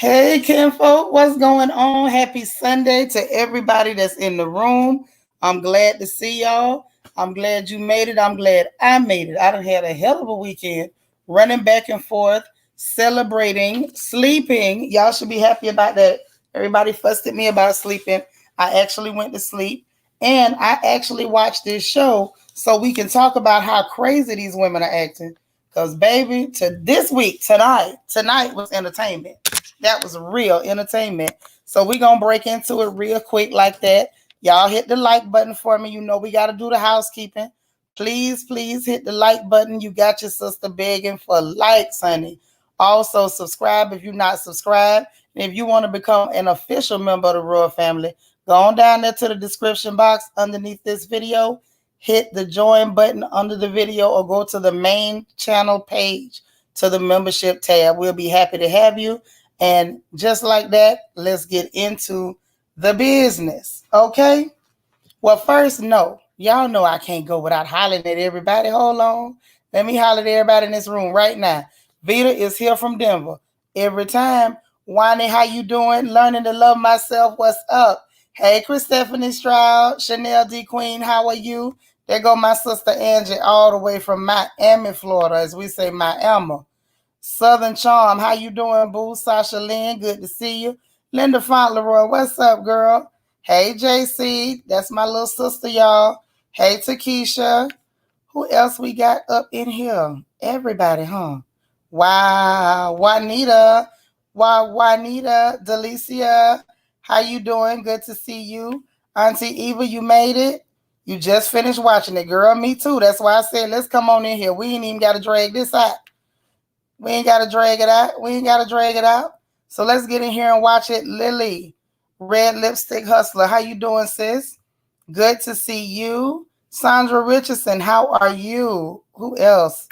Hey, kinfolk, what's going on? Happy Sunday to everybody that's in the room. I'm glad to see y'all. I'm glad you made it. I'm glad I made it. I done had a hell of a weekend running back and forth, celebrating, sleeping. Y'all should be happy about that. Everybody fussed at me about sleeping. I actually went to sleep and I actually watched this show so we can talk about how crazy these women are acting. Because, baby, to this week, tonight was entertainment. That was real entertainment. So we're going to break into it real quick like that. Y'all hit the like button for me. You know we got to do the housekeeping. Please hit the like button. You got your sister begging for likes, honey. Also, subscribe if you're not subscribed. And if you want to become an official member of the Royal Family, go on down there to the description box underneath this video. Hit the join button under the video or go to the main channel page to the membership tab. We'll be happy to have you. And just like that, let's get into the business. Okay? Well, first, no. Y'all know I can't go without hollering at everybody. Hold on. Let me holler at everybody in this room right now. Vita is here from Denver. Every time. Wani, how you doing? Learning to love myself. What's up? Hey, Chris Stephanie Stroud. Chanel D. Queen, how are you? There go my sister Angie all the way from Miami, Florida, as we say Miami. Southern Charm, how you doing, boo? Sasha Lynn, good to see you. Linda Fauntleroy, what's up, girl? Hey, JC, that's my little sister, y'all. Hey, Takesha. Who else we got up in here? Everybody, huh? Wow, Juanita. Wow, Juanita, Delicia, how you doing? Good to see you. Auntie Eva, you made it? You just finished watching it, girl. Me too. That's why I said, let's come on in here. We ain't even got to drag this out. We ain't got to drag it out. So let's get in here and watch it. Lily, Red Lipstick Hustler. How you doing, sis? Good to see you. Sandra Richardson, how are you? Who else?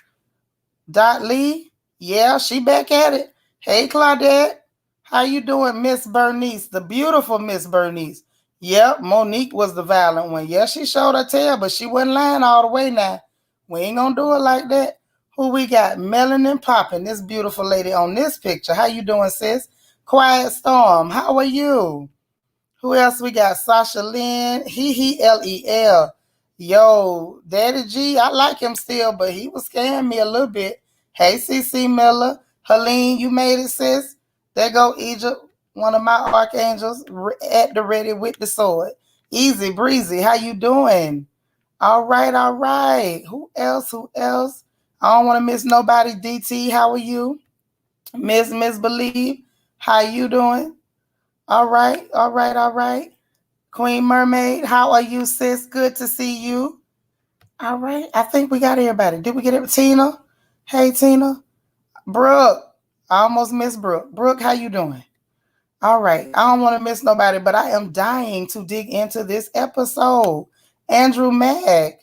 Dot Lee. Yeah, she back at it. Hey, Claudette. How you doing, Miss Bernice? The beautiful Miss Bernice. Yep, Monique was the violent one. Yeah, she showed her tail, but she wasn't lying all the way now. We ain't going to do it like that. Who we got? Melanin Poppin', this beautiful lady on this picture. How you doing, sis? Quiet Storm, how are you? Who else we got? Sasha Lynn, Lel. Yo, Daddy G, I like him still, but he was scaring me a little bit. Hey, CC Miller. Helene, you made it, sis. There go Egypt, one of my archangels, at the ready with the sword. Easy breezy, how you doing? All right. Who else? I don't want to miss nobody. DT, how are you? Miss Believe, how you doing? All right. Queen Mermaid, how are you, sis? Good to see you. All right. I think we got everybody. Did we get it? Tina? Hey, Tina. Brooke. I almost missed Brooke. Brooke, how you doing? All right. I don't want to miss nobody, but I am dying to dig into this episode. Andrew Mag.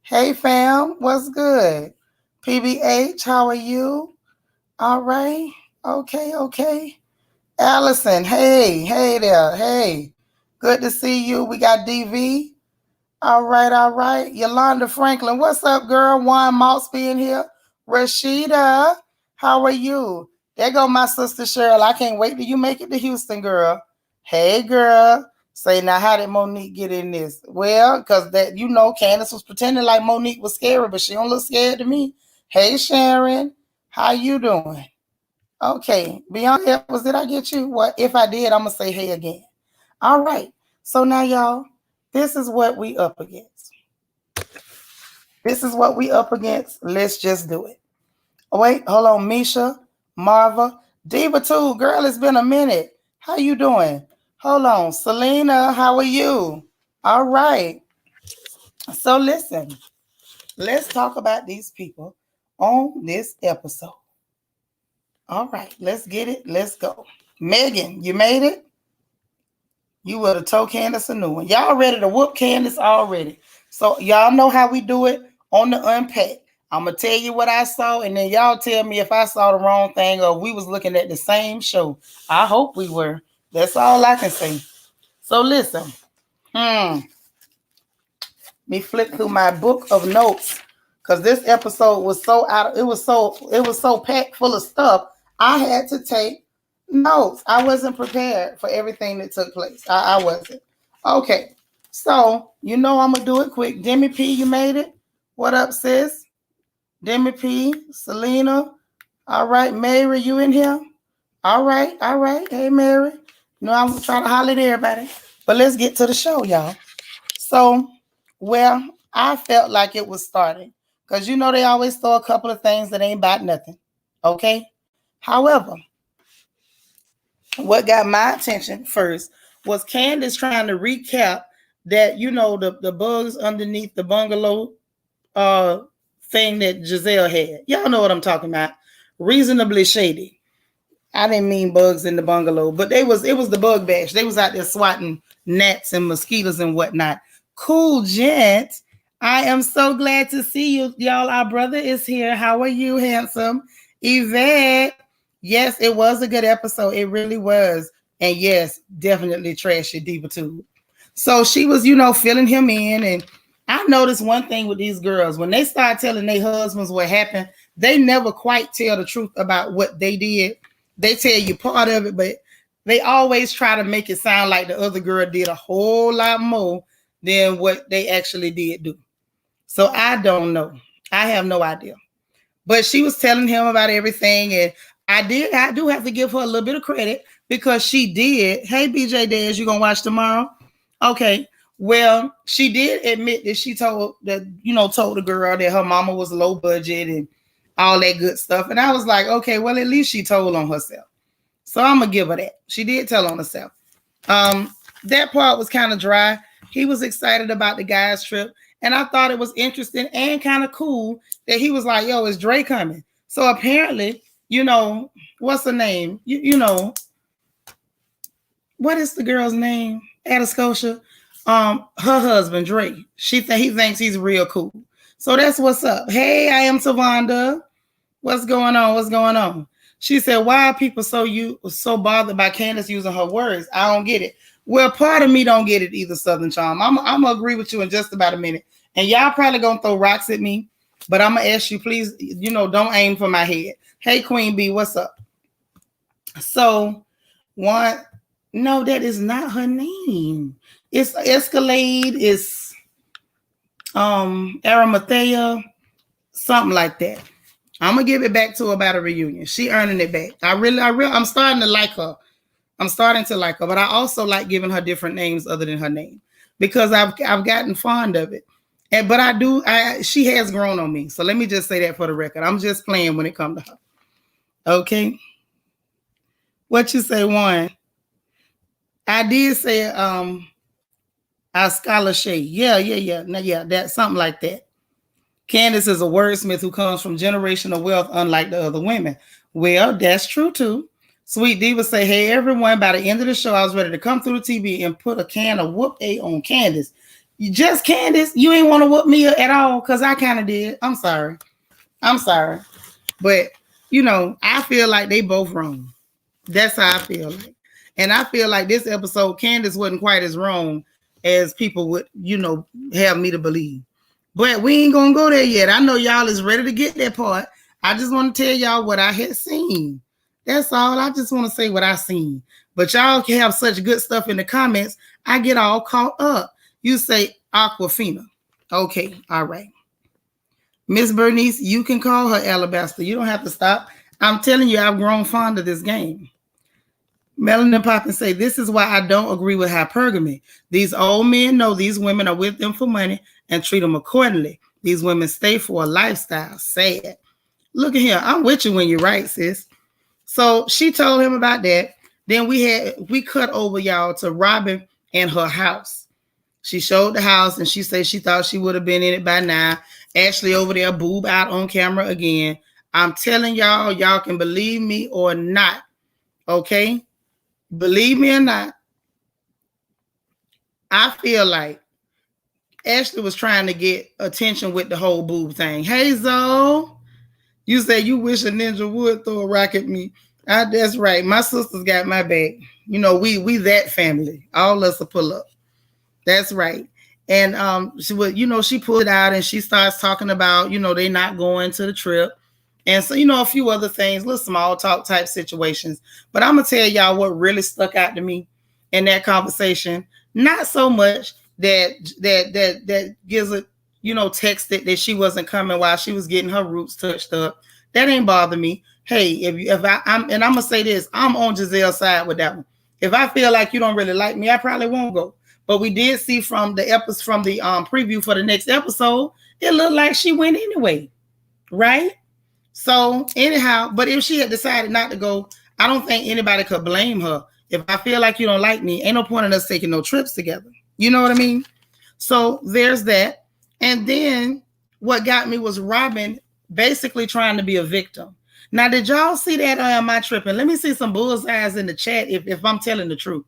Hey, fam. What's good? PBH, how are you? All right. Okay. Allison, hey there. Hey. Good to see you. We got DV. All right. Yolanda Franklin, what's up, girl? Juan Moss being here. Rashida, how are you? There go my sister Cheryl. I can't wait till you make it to Houston, girl. Hey, girl. Say, now, how did Monique get in this? Well, because Candace was pretending like Monique was scary, but she don't look scared to me. Hey, Sharon. How you doing? Okay. Beyond Evans, did I get you? Well, if I did, I'm going to say hey again. All right. So now, y'all, this is what we up against. Let's just do it. Oh, wait. Hold on. Misha, Marva, Diva too. Girl, it's been a minute. How you doing? Hold on. Selena, how are you? All right. So listen. Let's talk about these people on this episode. All right, let's get it. Let's go. Megan, you made it? You would have told Candace a new one. Y'all ready to whoop Candace already. So y'all know how we do it on the unpack. I'm going to tell you what I saw, and then y'all tell me if I saw the wrong thing or we was looking at the same show. I hope we were. That's all I can say. So listen. Me flip through my book of notes because this episode was so packed full of stuff. I had to take No, I wasn't prepared for everything that took place. I wasn't. Okay. So, I'm going to do it quick. Demi P, you made it? What up, sis? Demi P, Selena. All right. Mary, you in here? All right. All right. Hey, Mary. I'm trying to holler at everybody. But let's get to the show, y'all. So, well, I felt like it was starting. Because they always throw a couple of things that ain't about nothing. Okay? However, what got my attention first was Candace trying to recap that, the bugs underneath the bungalow uh thing that Giselle had. Y'all know what I'm talking about. Reasonably shady. I didn't mean bugs in the bungalow, but it was the bug bash. They was out there swatting gnats and mosquitoes and whatnot. Cool, gent. I am so glad to see you, y'all. Our brother is here. How are you, handsome? Yvette. Yes, it was a good episode. It really was. And yes, definitely trashy diva too. So she was, filling him in. And I noticed one thing with these girls. When they start telling their husbands what happened, they never quite tell the truth about what they did. They tell you part of it, but they always try to make it sound like the other girl did a whole lot more than what they actually did do. So I don't know. I have no idea. But she was telling him about everything, and I do have to give her a little bit of credit because she did. Hey, BJ Daz, you gonna watch tomorrow? Okay. Well, she did admit that she told the girl that her mama was low budget and all that good stuff. And I was like, okay, well, at least she told on herself. So I'm gonna give her that. She did tell on herself. That part was kind of dry. He was excited about the guys' trip. And I thought it was interesting and kind of cool that he was like, yo, is Dre coming? So apparently, what's her name? What is the girl's name? Ada Scotia. Her husband, Dre. He thinks he's real cool. So that's what's up. Hey, I am Savanda. What's going on? What's going on? She said, why are people so bothered by Candace using her words? I don't get it. Well, part of me don't get it either, Southern Charm. I'm going to agree with you in just about a minute. And y'all probably going to throw rocks at me. But I'm going to ask you, please, don't aim for my head. Hey, Queen B, what's up? So, no, that is not her name. It's Escalade. It's Arimathea. Something like that. I'm gonna give it back to her about a reunion. She earning it back. I'm starting to like her. But I also like giving her different names other than her name because I've gotten fond of it. But she has grown on me. So let me just say that for the record. I'm just playing when it comes to her. Okay. What you say, Juan? I did say our scholarship. Yeah. That's something like that. Candace is a wordsmith who comes from generational wealth, unlike the other women. Well, that's true too. Sweet Diva say, hey, everyone, by the end of the show, I was ready to come through the TV and put a can of whoop A on Candace. Just Candace? You ain't want to whoop me at all? Because I kind of did. I'm sorry. But, I feel like they both wrong. That's how I feel like. And I feel like this episode, Candace wasn't quite as wrong as people would, have me to believe. But we ain't gonna go there yet. I know y'all is ready to get that part. I just want to tell y'all what I had seen. That's all. I just want to say what I seen. But y'all can have such good stuff in the comments. I get all caught up. You say Aquafina. Okay, all right. Miss Bernice, you can call her Alabaster. You don't have to stop. I'm telling you, I've grown fond of this game. Melanie Poppin say, this is why I don't agree with hypergamy. These old men know these women are with them for money and treat them accordingly. These women stay for a lifestyle. Sad. Look at here. I'm with you when you're right, sis. So she told him about that. Then we cut over, y'all, to Robin and her house. She showed the house and she said she thought she would have been in it by now. Ashley over there boob out on camera again. I'm telling y'all can believe me or not. Okay? Believe me or not, I feel like Ashley was trying to get attention with the whole boob thing. Hey, Zoe, you said you wish a ninja would throw a rock at me. That's right. My sister's got my back. We that family. All of us will pull up. That's right. And she pulled it out and she starts talking about, they not going to the trip. And so, you know, a few other things, little small talk type situations. But I'm gonna tell y'all what really stuck out to me in that conversation. Not so much that gives a, you know, texted that she wasn't coming while she was getting her roots touched up. That ain't bother me. Hey, I'm gonna say this, I'm on Giselle's side with that one. If I feel like you don't really like me, I probably won't go. But we did see from the episode, from the preview for the next episode, it looked like she went anyway, right? So anyhow, but if she had decided not to go, I don't think anybody could blame her. If I feel like you don't like me, ain't no point in us taking no trips together. You know what I mean? So there's that. And then what got me was Robin basically trying to be a victim. Now, did y'all see that on my trip? And let me see some bullseyes in the chat if I'm telling the truth.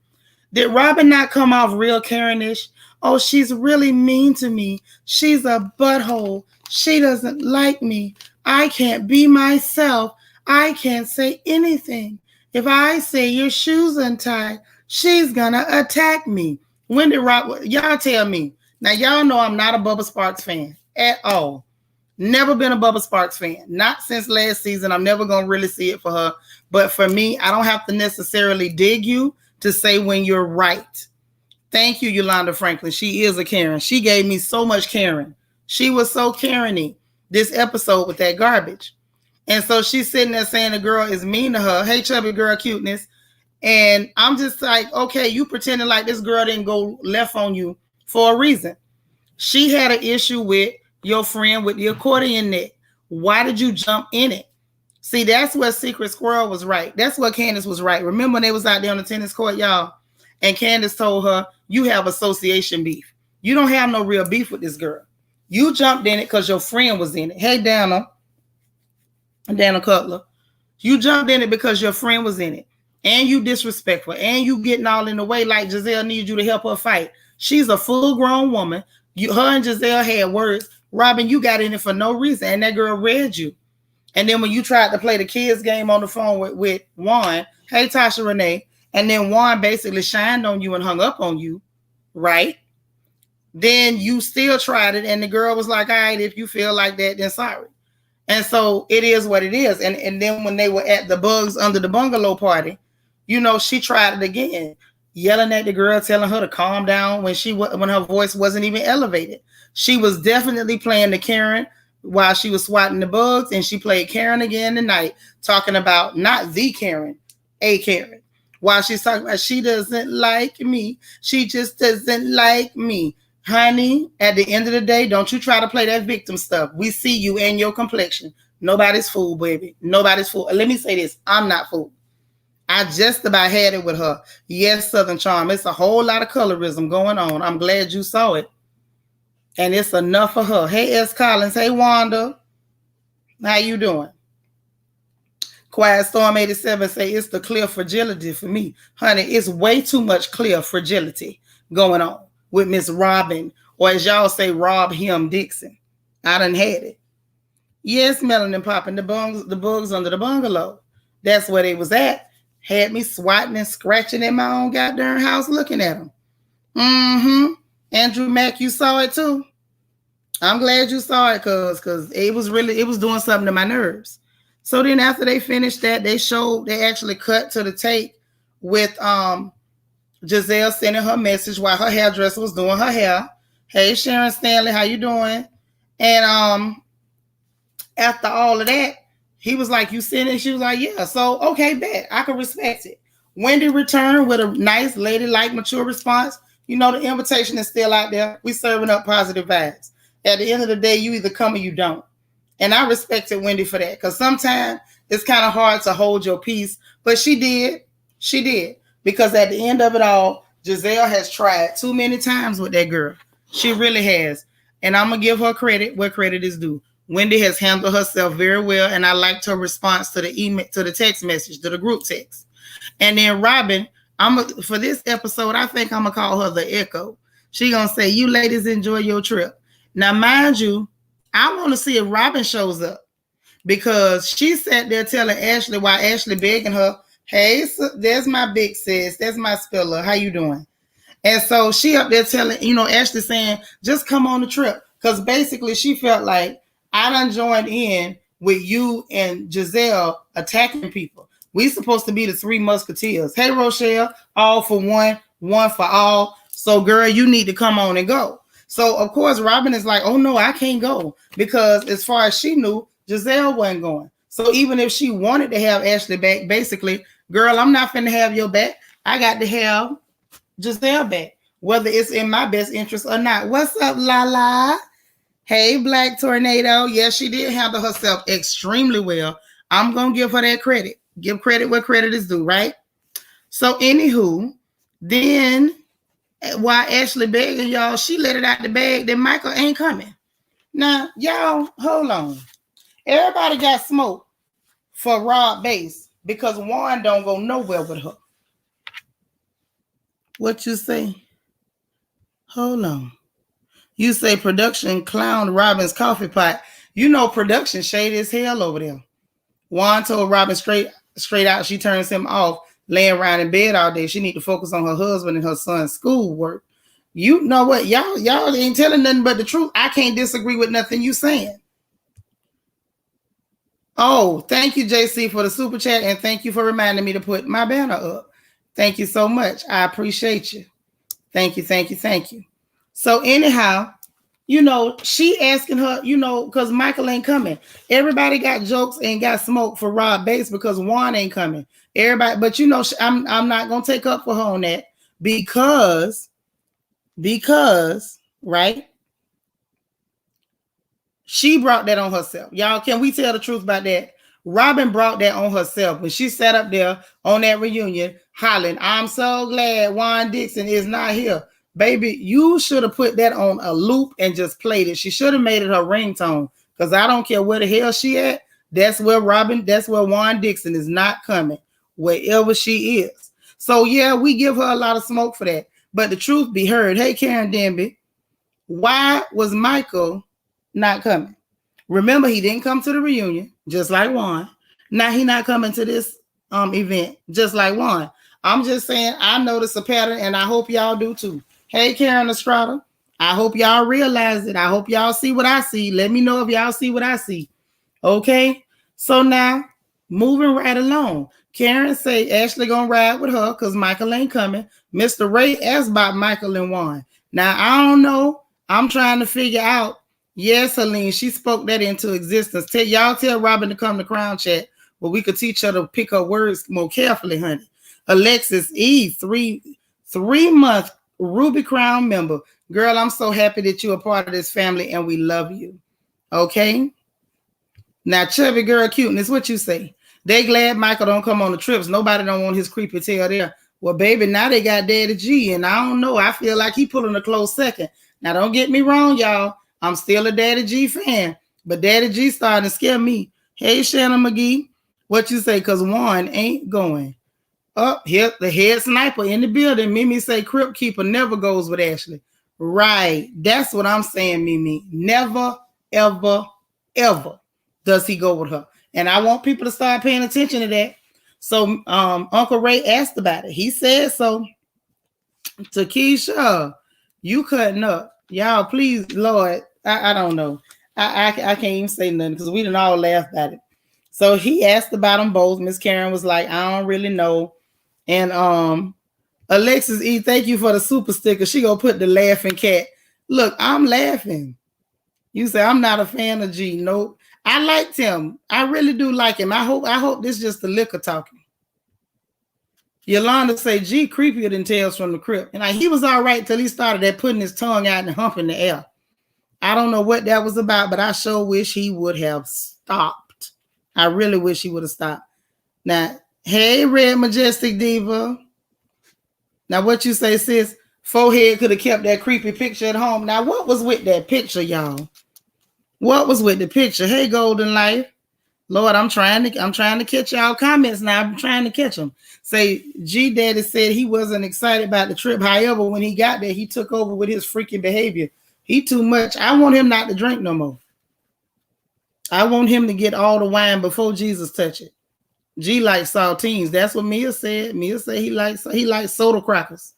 Did Robin not come off real Karen-ish? Oh, she's really mean to me. She's a butthole. She doesn't like me. I can't be myself. I can't say anything. If I say your shoes untied, she's gonna attack me. When did y'all tell me? Now, y'all know I'm not a Bubba Sparks fan at all. Never been a Bubba Sparks fan. Not since last season. I'm never gonna really see it for her. But for me, I don't have to necessarily dig you to say when you're right. Thank you, Yolanda Franklin. She is a Karen. She gave me so much Karen. She was so Karen-y this episode with that garbage. And so she's sitting there saying the girl is mean to her. Hey, chubby girl cuteness. And I'm just like, okay, you pretending like this girl didn't go left on you for a reason. She had an issue with your friend with the accordion neck. Why did you jump in it? See, that's where Secret Squirrel was right. That's what Candace was right. Remember when they was out there on the tennis court, y'all? And Candace told her, you have association beef. You don't have no real beef with this girl. You jumped in it because your friend was in it. Hey, Dana Cutler. You jumped in it because your friend was in it. And you disrespectful. And you getting all in the way like Giselle needs you to help her fight. She's a full-grown woman. Her and Giselle had words. Robin, you got in it for no reason. And that girl read you. And then when you tried to play the kids game on the phone with Juan, hey, Tasha Renee, and then Juan basically shined on you and hung up on you, right? Then you still tried it, and the girl was like, all right, if you feel like that, then sorry. And so it is what it is. And then when they were at the Bugs Under the Bungalow party, you know, she tried it again, yelling at the girl, telling her to calm down when her voice wasn't even elevated. She was definitely playing the Karen while she was swatting the bugs, and she played Karen again tonight, talking about not the Karen, a Karen. While she's talking about she doesn't like me. She just doesn't like me. Honey, at the end of the day, don't you try to play that victim stuff. We see you and your complexion. Nobody's fooled, baby. Nobody's fooled. Let me say this. I'm not fooled. I just about had it with her. Yes, Southern Charm. It's a whole lot of colorism going on. I'm glad you saw it. And it's enough for her. Hey, S. Collins. Hey, Wanda. How you doing? Quiet Storm 87 say it's the clear fragility for me. Honey, it's way too much clear fragility going on with Miss Robin, or as y'all say, Rob Him Dixon. I done had it. Yes, Melanin popping the bugs under the bungalow. That's where they was at. Had me swatting and scratching in my own goddamn house looking at them. Mm-hmm. Andrew Mack, you saw it too? I'm glad you saw it because it was doing something to my nerves. So then after they finished that, they actually cut to the tape with Giselle sending her message while her hairdresser was doing her hair. Hey, Sharon Stanley, how you doing? And after all of that, he was like, you sent it? She was like, yeah. So, okay, bet. I can respect it. Wendy returned with a nice, ladylike, mature response. You know, the invitation is still out there. We serving up positive vibes. At the end of the day, you either come or you don't. And I respected Wendy for that because sometimes it's kind of hard to hold your peace. But she did. She did. Because at the end of it all, Giselle has tried too many times with that girl. She really has. And I'm going to give her credit where credit is due. Wendy has handled herself very well, and I liked her response to the email, to the text message, to the group text. And then Robin, for this episode, I think I'm going to call her the Echo. She going to say, you ladies enjoy your trip. Now, mind you, I want to see if Robin shows up because she sat there telling Ashley while Ashley begging her, hey, so there's my big sis. There's my spiller. How you doing? And so she up there telling, Ashley saying, just come on the trip. Because basically she felt like I done joined in with you and Giselle attacking people. We supposed to be the three musketeers. Hey, Rochelle, all for one, one for all. So, girl, you need to come on and go. So, of course, Robin is like, oh, no, I can't go. Because as far as she knew, Giselle wasn't going. So, even if she wanted to have Ashley back, basically, girl, I'm not finna have your back. I got to have Giselle back, whether it's in my best interest or not. What's up, Lala? Hey, Black Tornado. Yes, she did handle herself extremely well. I'm going to give her that credit. Give credit where credit is due, right? So, anywho, then while Ashley begging y'all, she let it out the bag that Michael ain't coming. Now, y'all, hold on. Everybody got smoke for Rob Base because Juan don't go nowhere with her. What you say? Hold on. You say production clowned Robin's coffee pot. You know production shady as hell over there. Juan told Robin straight out she turns him off, laying around in bed all day. She need to focus on her husband and her son's schoolwork. You know what? Y'all ain't telling nothing but the truth. I can't disagree with nothing you saying. Oh, thank you, JC, for the super chat, and thank you for reminding me to put my banner up. Thank you so much. I appreciate you. Thank you. So anyhow, you know, she asking her, you know, because Michael ain't coming. Everybody got jokes and got smoke for Rob Bates because Juan ain't coming. Everybody, but you know, I'm not gonna take up for her on that because, right? She brought that on herself. Y'all, can we tell the truth about that? Robin brought that on herself when she sat up there on that reunion hollering, I'm so glad Juan Dixon is not here. Baby, you should have put that on a loop and just played it. She should have made it her ringtone because I don't care where the hell she at. That's where Juan Dixon is not coming, wherever she is. So, yeah, we give her a lot of smoke for that. But the truth be heard. Hey, Karen Denby, why was Michael not coming? Remember, he didn't come to the reunion, just like Juan. Now he not coming to this event, just like Juan. I'm just saying, I notice a pattern, and I hope y'all do too. Hey, Karen Estrada, I hope y'all realize it. I hope y'all see what I see. Let me know if y'all see what I see. Okay? So now, moving right along. Karen say Ashley gonna ride with her because Michael ain't coming. Mr. Ray asked about Michael and Juan. Now, I don't know. I'm trying to figure out. Yes, Helene, she spoke that into existence. Tell Robin to come to Crown Chat where we could teach her to pick her words more carefully, honey. Alexis E, three-month Ruby Crown member. Girl, I'm so happy that you're a part of this family and we love you. Okay? Now, Chubby Girl Cuteness, what you say? They glad Michael don't come on the trips. Nobody don't want his creepy tail there. Well, baby, now they got Daddy G, and I don't know. I feel like he pulling a close second. Now, don't get me wrong, y'all. I'm still a Daddy G fan, but Daddy G starting to scare me. Hey, Shannon McGee, what you say? Because Juan ain't going. Up here, the head sniper in the building. Mimi say Crypt Keeper never goes with Ashley. Right. That's what I'm saying, Mimi. Never, ever, ever does he go with her. And I want people to start paying attention to that. So Uncle Ray asked about it. He said so. Takesha, you cutting up. Y'all, please, Lord, I don't know. I can't even say nothing because we didn't all laugh at it. So he asked about them both. Miss Karen was like, I don't really know. And Alexis E, thank you for the super sticker. She gonna put the laughing cat. Look, I'm laughing. You say I'm not a fan of G. Nope. I liked him. I really do like him. I hope this is just the liquor talking. Yolanda say G creepier than Tales from the Crypt. And he was all right till he started that putting his tongue out and humping the air. I don't know what that was about, but I sure wish he would have stopped. I really wish he would have stopped. Now, hey, Red Majestic Diva. Now, what you say, sis? Forehead could have kept that creepy picture at home. Now, what was with that picture, y'all? What was with the picture? Hey, Golden Life. Lord, I'm trying to catch y'all comments now. I'm trying to catch them. Say, G Daddy said he wasn't excited about the trip. However, when he got there, he took over with his freaking behavior. He too much. I want him not to drink no more. I want him to get all the wine before Jesus touch it. G likes saltines. That's what Mia said. Mia said he likes soda crackers.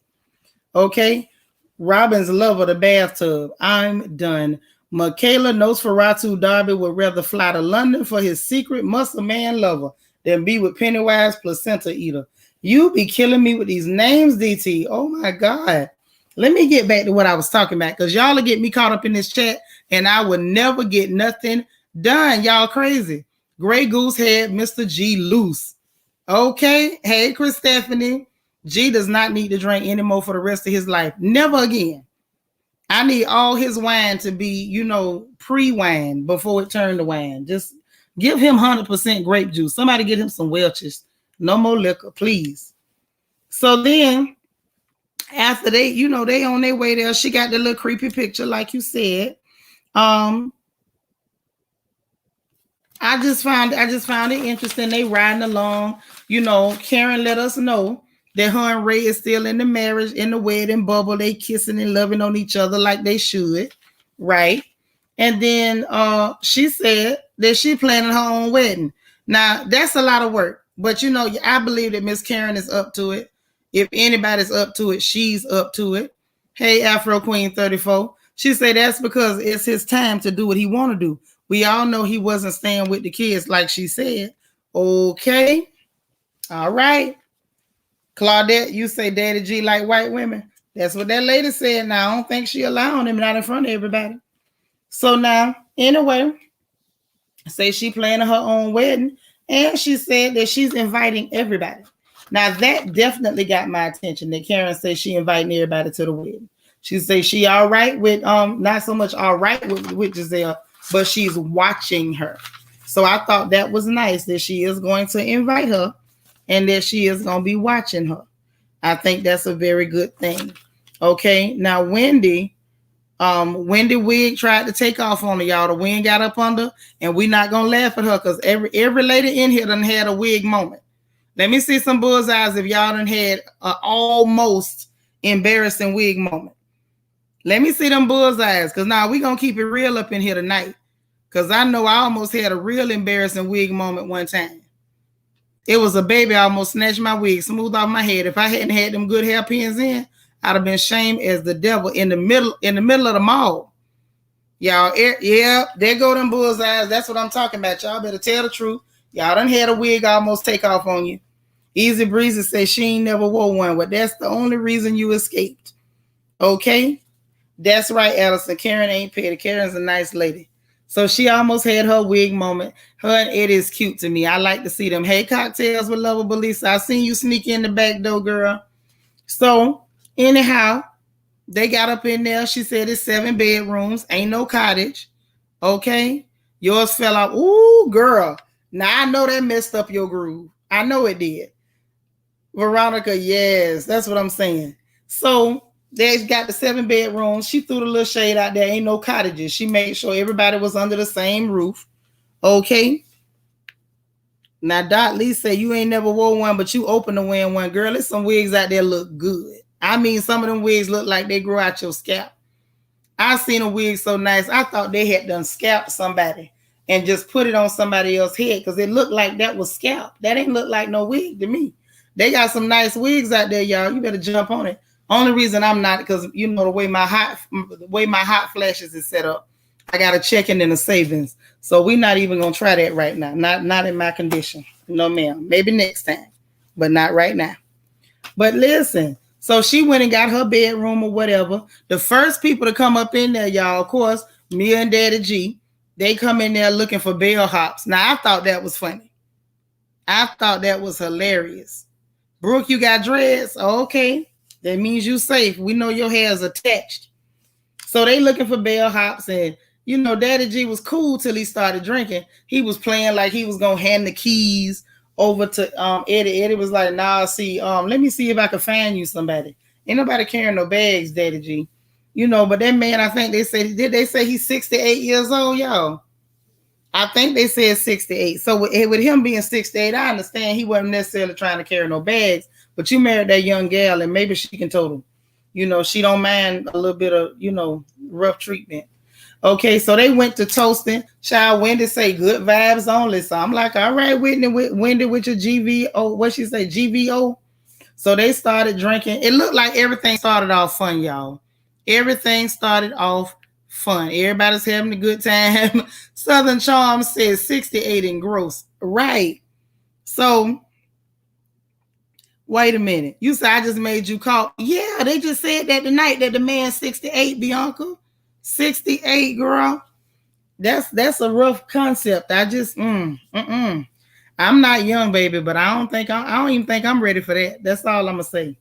Okay. Robin's love of the bathtub. I'm done. Michaela Nosferatu Darby would rather fly to London for his secret muscle man lover than be with Pennywise placenta eater. You be killing me with these names, DT. Oh my God. Let me get back to what I was talking about, because y'all will get me caught up in this chat and I will never get nothing done. Y'all crazy. Gray Goose Head, Mr. G loose. Okay. Hey, Chris Stephanie. G does not need to drink anymore for the rest of his life. Never again. I need all his wine to be, pre-wine before it turned to wine. Just give him 100% grape juice. Somebody get him some Welch's. No more liquor, please. So then, after they, they on their way there, she got the little creepy picture, like you said. I just found it interesting. They riding along. Karen let us know that her and Ray is still in the marriage, in the wedding bubble. They kissing and loving on each other like they should, right? And then she said that she planning her own wedding. Now, that's a lot of work. But, I believe that Miss Karen is up to it. If anybody's up to it, she's up to it. Hey, Afro Queen 34. She said that's because it's his time to do what he want to do. We all know he wasn't staying with the kids like she said. Okay. All right. Claudette, you say Daddy G like white women. That's what that lady said. Now, I don't think she allowing him, not in front of everybody. So now, anyway, say she planning her own wedding, and she said that she's inviting everybody. Now, that definitely got my attention, that Karen said she inviting everybody to the wedding. She says she all right with, not so much all right with Giselle, but she's watching her. So I thought that was nice, that she is going to invite her and that she is going to be watching her. I think that's a very good thing. Okay, now Wendy wig tried to take off on her, y'all. The wind got up under, and we're not going to laugh at her because every lady in here done had a wig moment. Let me see some bullseyes if y'all done had an almost embarrassing wig moment. Let me see them bullseyes, because now we're going to keep it real up in here tonight, because I know I almost had a real embarrassing wig moment one time. It was a baby. I almost snatched my wig smooth off my head. If I hadn't had them good hairpins in, I'd have been shamed as the devil in the middle of the mall. Y'all, yeah, there go them bullseyes. That's what I'm talking about. Y'all better tell the truth. Y'all done had a wig almost take off on you. Easy Breezy says she ain't never wore one. But that's the only reason you escaped. Okay? That's right, Allison. Karen ain't petty. Karen's a nice lady. So she almost had her wig moment. Her and Eddie is cute to me. I like to see them. Hey, Cocktails with Lovable Lisa. I seen you sneak in the back door, girl. So, anyhow, they got up in there. She said it's 7 bedrooms. Ain't no cottage. Okay? Yours fell out. Ooh, girl. Now, I know that messed up your groove. I know it did. Veronica, yes. That's what I'm saying. So, they got the 7 bedrooms. She threw the little shade out there. Ain't no cottages. She made sure everybody was under the same roof. Okay? Now, Dot Lee said you ain't never wore one, but you open to wearing one. Girl, there's some wigs out there look good. I mean, some of them wigs look like they grow out your scalp. I seen a wig so nice. I thought they had done scalped somebody and just put it on somebody else's head because it looked like that was scalp. That ain't look like no wig to me. They got some nice wigs out there, y'all. You better jump on it. Only reason I'm not, because the way my hot flashes is set up, I got a checking and a savings. So we're not even gonna try that right now. Not in my condition. No, ma'am. Maybe next time, but not right now. But listen, so she went and got her bedroom or whatever. The first people to come up in there, y'all, of course, Mia and Daddy G, they come in there looking for bellhops. Now I thought that was funny. I thought that was hilarious. Brooke, you got dreads? Okay. That means you safe. We know your hair is attached. So they looking for bellhops, and Daddy G was cool till he started drinking. He was playing like he was gonna hand the keys over to Eddie. Eddie was like, nah, see, let me see if I can find you somebody. Ain't nobody carrying no bags, Daddy G. But that man, I think did they say he's 68 years old, y'all? I think they said 68. So with him being 68, I understand he wasn't necessarily trying to carry no bags. But you married that young gal, and maybe she can total. She don't mind a little bit of, rough treatment. Okay, so they went to toasting. Child, Wendy say good vibes only. So I'm like, all right, Wendy with your GVO. What she say, GVO? So they started drinking. It looked like everything started off fun, y'all. Everything started off fun. Everybody's having a good time. Southern Charm says 68 in gross. Right. So, wait a minute. You said I just made you call. Yeah, they just said that tonight that the man's 68, Bianca. 68, girl. That's a rough concept. I just I'm not young, baby, but I don't even think I'm ready for that. That's all I'm gonna say.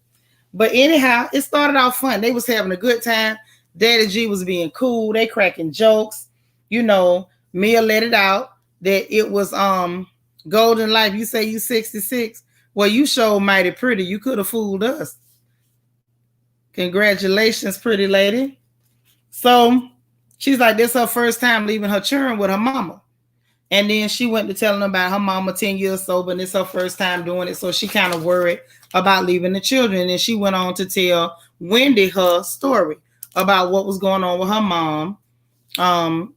But anyhow, it started off fun. They was having a good time. Daddy G was being cool. They cracking jokes. You know, Mia let it out that it was golden life. You say you 66. Well, you showed mighty pretty. You could have fooled us. Congratulations, pretty lady. So she's like, this is her first time leaving her children with her mama. And then she went to telling them about her mama 10 years sober, and it's her first time doing it. So she kind of worried about leaving the children. And she went on to tell Wendy her story about what was going on with her mom.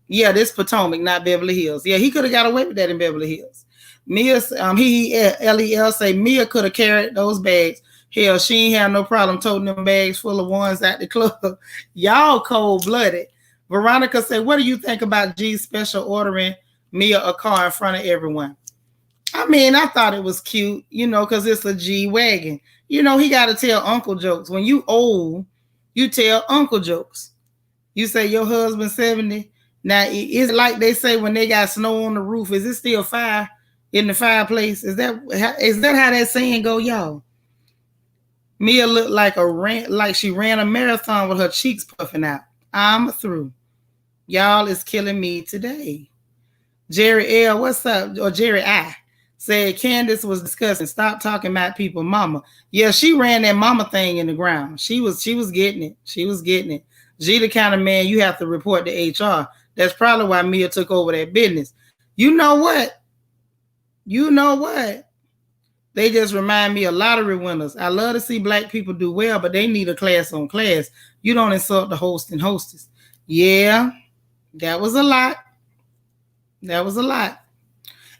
Yeah, this Potomac, not Beverly Hills. Yeah, he could have got away with that in Beverly Hills. Mia, LEL say Mia could have carried those bags. Hell, she ain't have no problem toting them bags full of ones at the club. Y'all cold-blooded. Veronica said, what do you think about G's special ordering Mia a car in front of everyone? I mean, I thought it was cute, you know, because it's a G wagon. You know, he got to tell uncle jokes. When you old, you tell uncle jokes. You say your husband 70. Now, it's like they say when they got snow on the roof. Is it still fire in the fireplace? Is that how that saying go, y'all? Mia looked like she ran a marathon with her cheeks puffing out. I'm through. Y'all is killing me today. Jerry L, what's up? Or Jerry I said Candace was discussing. Stop talking about people, mama. Yeah, she ran that mama thing in the ground. She was getting it. She was getting it. G the kind of man you have to report to HR. That's probably why Mia took over that business. You know what? They just remind me of lottery winners. I love to see black people do well, but they need a class on class. You don't insult the host and hostess. Yeah, that was a lot.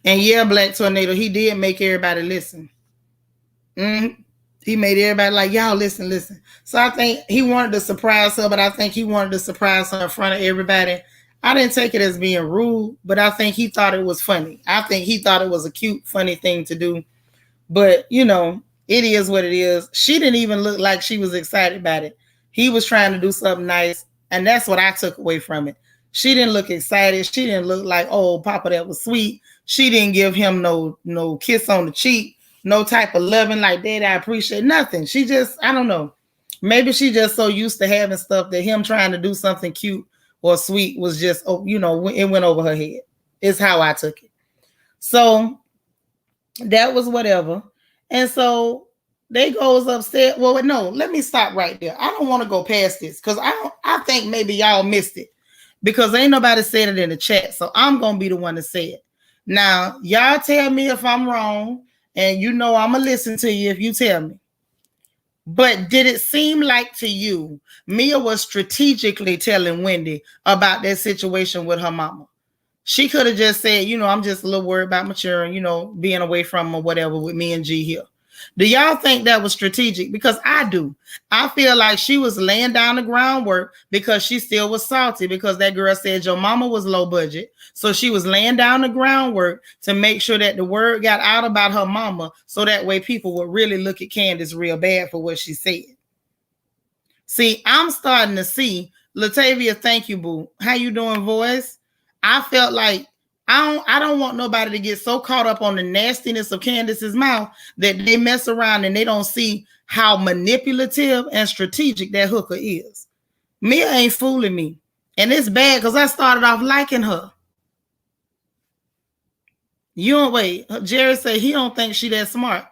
And yeah, Black Tornado, he did make everybody listen. He made everybody like, y'all listen. So I think he wanted to surprise her, but I think he wanted to surprise her in front of everybody. I didn't take it as being rude, but I think he thought it was funny. I think he thought it was a cute, funny thing to do. But, you know, it is what it is. She didn't even look like she was excited about it. He was trying to do something nice, and that's what I took away from it. She didn't look excited. She didn't look like, oh, Papa, that was sweet. She didn't give him no kiss on the cheek, no type of loving like, Dad, I appreciate nothing. She just, I don't know. Maybe she just so used to having stuff that him trying to do something cute or sweet was just, you know, it went over her head. Is how I took it. So that was whatever. And so they goes upstairs. Well, no, let me stop right there. I don't want to go past this because I think maybe y'all missed it because ain't nobody said it in the chat. So I'm going to be the one to say it. Now, y'all tell me if I'm wrong, and you know I'm going to listen to you if you tell me. But did it seem like to you Mia was strategically telling Wendy about that situation with her mama? She could have just said, you know, I'm just a little worried about maturing, you know, being away from or whatever with me and G here. Do y'all think that was strategic? Because I do. I feel like she was laying down the groundwork because she still was salty because that girl said your mama was low budget. So she was laying down the groundwork to make sure that the word got out about her mama so that way people would really look at Candace real bad for what she said. See, I'm starting to see, Latavia, thank you, boo. How you doing, voice? I felt like I don't want nobody to get so caught up on the nastiness of Candace's mouth that they mess around and they don't see how manipulative and strategic that hooker is. Mia ain't fooling me. And it's bad because I started off liking her. You don't wait. Jerry said he don't think she that smart.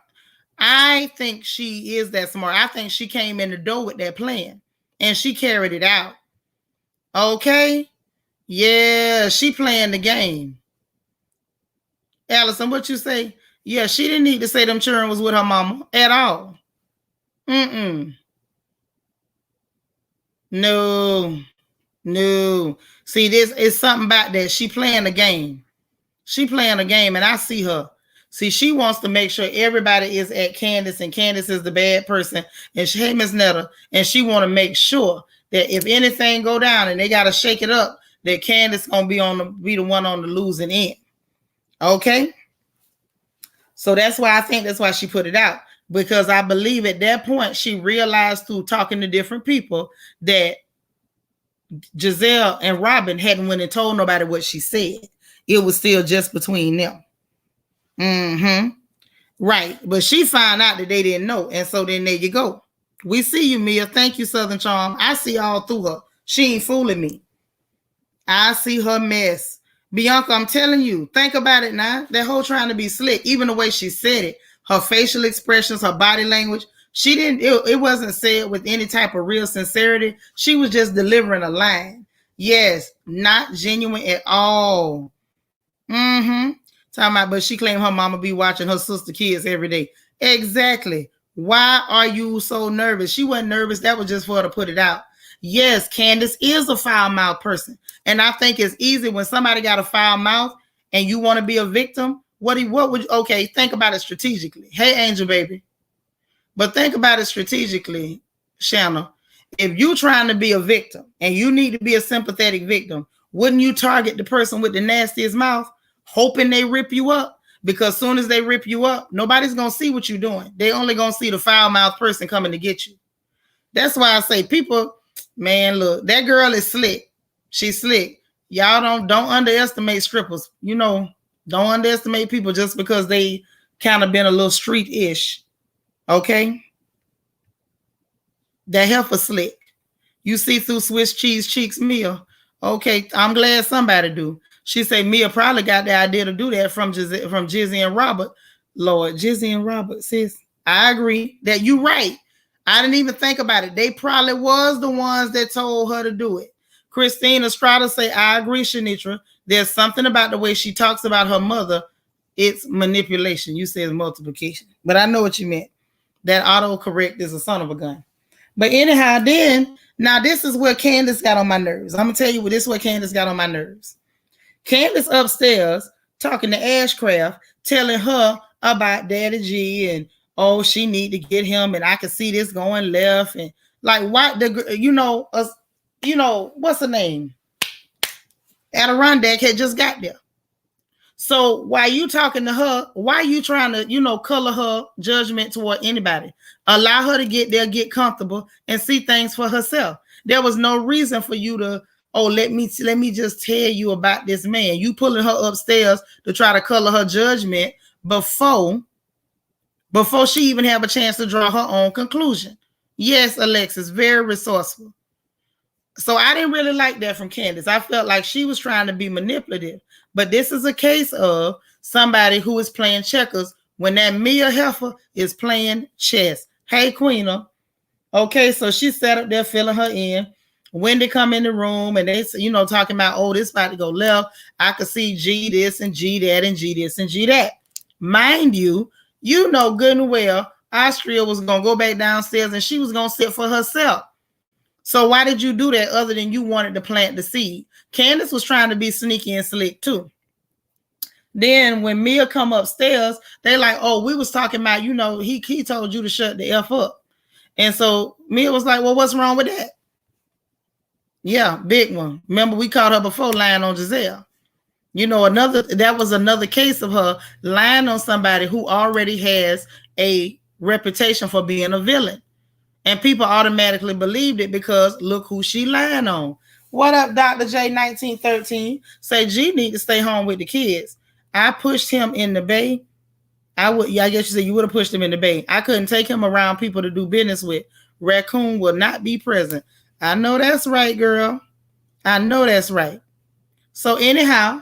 I think she is that smart. I think she came in the door with that plan and she carried it out. Okay? Yeah, she playing the game. Allison, what you say? Yeah, she didn't need to say them children was with her mama at all. No. See, this is something about that. She playing the game. She playing a game, and I see her. See, she wants to make sure everybody is at Candace, and Candace is the bad person. And she, hey, Miss Netta, and she want to make sure that if anything go down and they got to shake it up, that Candace gonna be the one on the losing end. Okay, so that's why she put it out, because I believe at that point she realized through talking to different people that Giselle and Robin hadn't went and told nobody what she said. It was still just between them. Right, but she found out that they didn't know, and so then there you go. We see you, Mia. Thank you, Southern Charm. I see all through her. She ain't fooling me. I see her mess. Bianca, I'm telling you, think about it now. That whole trying to be slick, even the way she said it, her facial expressions, her body language, it wasn't said with any type of real sincerity. She was just delivering a line. Yes, not genuine at all. Talking about, but she claimed her mama be watching her sister kids every day. Exactly. Why are you so nervous? She wasn't nervous. That was just for her to put it out. Yes, Candace is a foul mouth person. And I think it's easy when somebody got a foul mouth and you want to be a victim. Okay, think about it strategically. Hey, Angel Baby. But think about it strategically, Shanna. If you're trying to be a victim and you need to be a sympathetic victim, wouldn't you target the person with the nastiest mouth, hoping they rip you up? Because as soon as they rip you up, nobody's going to see what you're doing. They only going to see the foul mouth person coming to get you. That's why I say people, man, look, that girl is slick. She's slick. Y'all don't underestimate strippers. You know, don't underestimate people just because they kind of been a little street-ish. Okay? That heifer slick. You see through Swiss cheese cheeks, Mia. Okay, I'm glad somebody do. She said Mia probably got the idea to do that from Jizzy and Robert. Lord, Jizzy and Robert, sis. I agree that you're right. I didn't even think about it. They probably was the ones that told her to do it. Christine Estrada say, I agree, Shanitra. There's something about the way she talks about her mother. It's manipulation. You said multiplication. But I know what you meant. That autocorrect is a son of a gun. But anyhow, now this is where Candace got on my nerves. I'm going to tell you this is where Candace got on my nerves. Candace upstairs talking to Ashcraft, telling her about Daddy G and, oh, she need to get him and I can see this going left. And like, why, what's her name? Adirondack had just got there. So while you talking to her, why are you trying to, color her judgment toward anybody? Allow her to get there, get comfortable, and see things for herself. There was no reason for you to, let me just tell you about this man. You pulling her upstairs to try to color her judgment before she even have a chance to draw her own conclusion. Yes, Alexis, very resourceful. So I didn't really like that from Candace. I felt like she was trying to be manipulative. But this is a case of somebody who is playing checkers when that Mia heifer is playing chess. Hey, Queena. Okay, so she sat up there filling her in. Wendy come in the room and they, talking about, this about to go left. I could see G this and G that and G this and G that. Mind you, good and well, Austria was going to go back downstairs and she was going to sit for herself. So why did you do that other than you wanted to plant the seed? Candace was trying to be sneaky and slick too. Then when Mia come upstairs, they like, we was talking about, he told you to shut the F up. And so Mia was like, well, what's wrong with that? Yeah, big one. Remember, we caught her before lying on Giselle. That was another case of her lying on somebody who already has a reputation for being a villain. And people automatically believed it because look who she lying on. What up, Dr. J 1913? Say G need to stay home with the kids. I pushed him in the bay. I guess you said you would have pushed him in the bay. I couldn't take him around people to do business with. Raccoon will not be present. I know that's right, girl. I know that's right. So anyhow,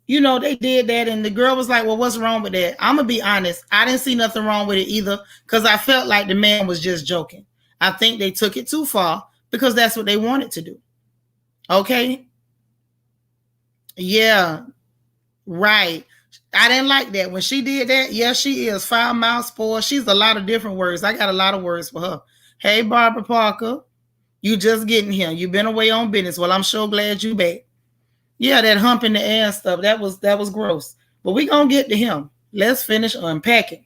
they did that. And the girl was like, well, what's wrong with that? I'm going to be honest. I didn't see nothing wrong with it either because I felt like the man was just joking. I think they took it too far because that's what they wanted to do. Okay? Yeah. Right. I didn't like that. When she did that, yes, she is foul mouth, spoiled. She's a lot of different words. I got a lot of words for her. Hey, Barbara Parker, you just getting here. You've been away on business. Well, I'm sure glad you back. Yeah, that hump in the air and stuff, that was gross. But we gonna get to him. Let's finish unpacking.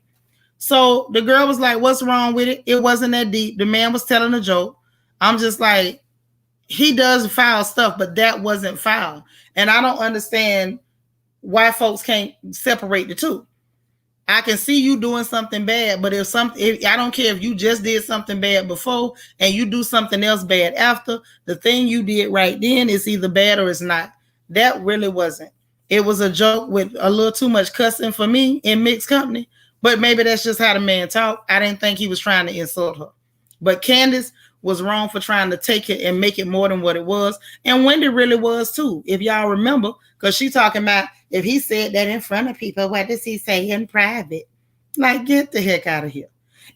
So the girl was like, what's wrong with it? It wasn't that deep. The man was telling a joke. I'm just like, he does foul stuff, but that wasn't foul. And I don't understand why folks can't separate the two. I can see you doing something bad, but if I don't care if you just did something bad before and you do something else bad after, the thing you did right then is either bad or it's not. That really wasn't. It was a joke with a little too much cussing for me in mixed company, but maybe that's just how the man talked. I didn't think he was trying to insult her. But Candace was wrong for trying to take it and make it more than what it was. And Wendy really was too, if y'all remember, because she talking about if he said that in front of people, what does he say in private? Like, get the heck out of here.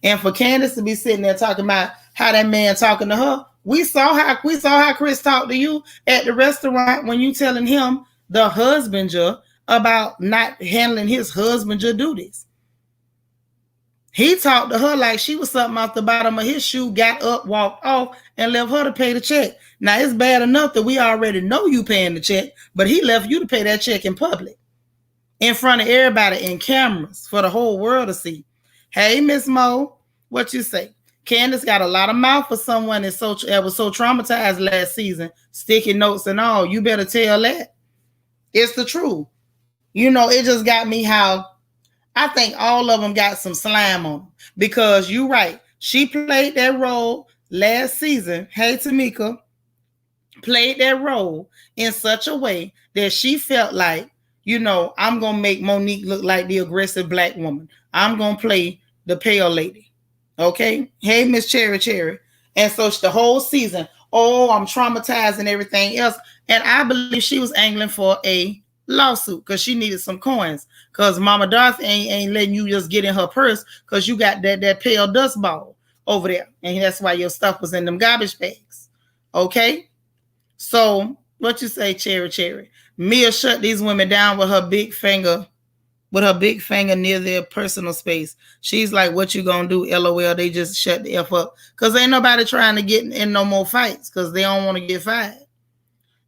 And for Candace to be sitting there talking about how that man talking to her, we saw how Chris talked to you at the restaurant when you telling him, the husbander, about not handling his husbander duties. He talked to her like she was something off the bottom of his shoe, got up, walked off, and left her to pay the check. Now, it's bad enough that we already know you paying the check, but he left you to pay that check in public, in front of everybody, in cameras, for the whole world to see. Hey, Miss Mo, what you say? Candace got a lot of mouth for someone that was so traumatized last season, sticky notes and all. You better tell that. It's the truth. You know, it just got me how I think all of them got some slime on them, because you're right. She played that role last season. Hey, Tamika, played that role in such a way that she felt like, you know, I'm going to make Monique look like the aggressive black woman. I'm going to play the pale lady. Okay. Hey, Miss Cherry. And so the whole season, I'm traumatized and everything else. And I believe she was angling for a lawsuit because she needed some coins, because Mama Dorothy ain't letting you just get in her purse because you got that pale dust ball over there, and that's why your stuff was in them garbage bags. Okay, so what you say, Cherry? Mia shut these women down with her big finger near their personal space. She's like, what you gonna do? LOL. They just shut the F up because ain't nobody trying to get in no more fights because they don't want to get fired.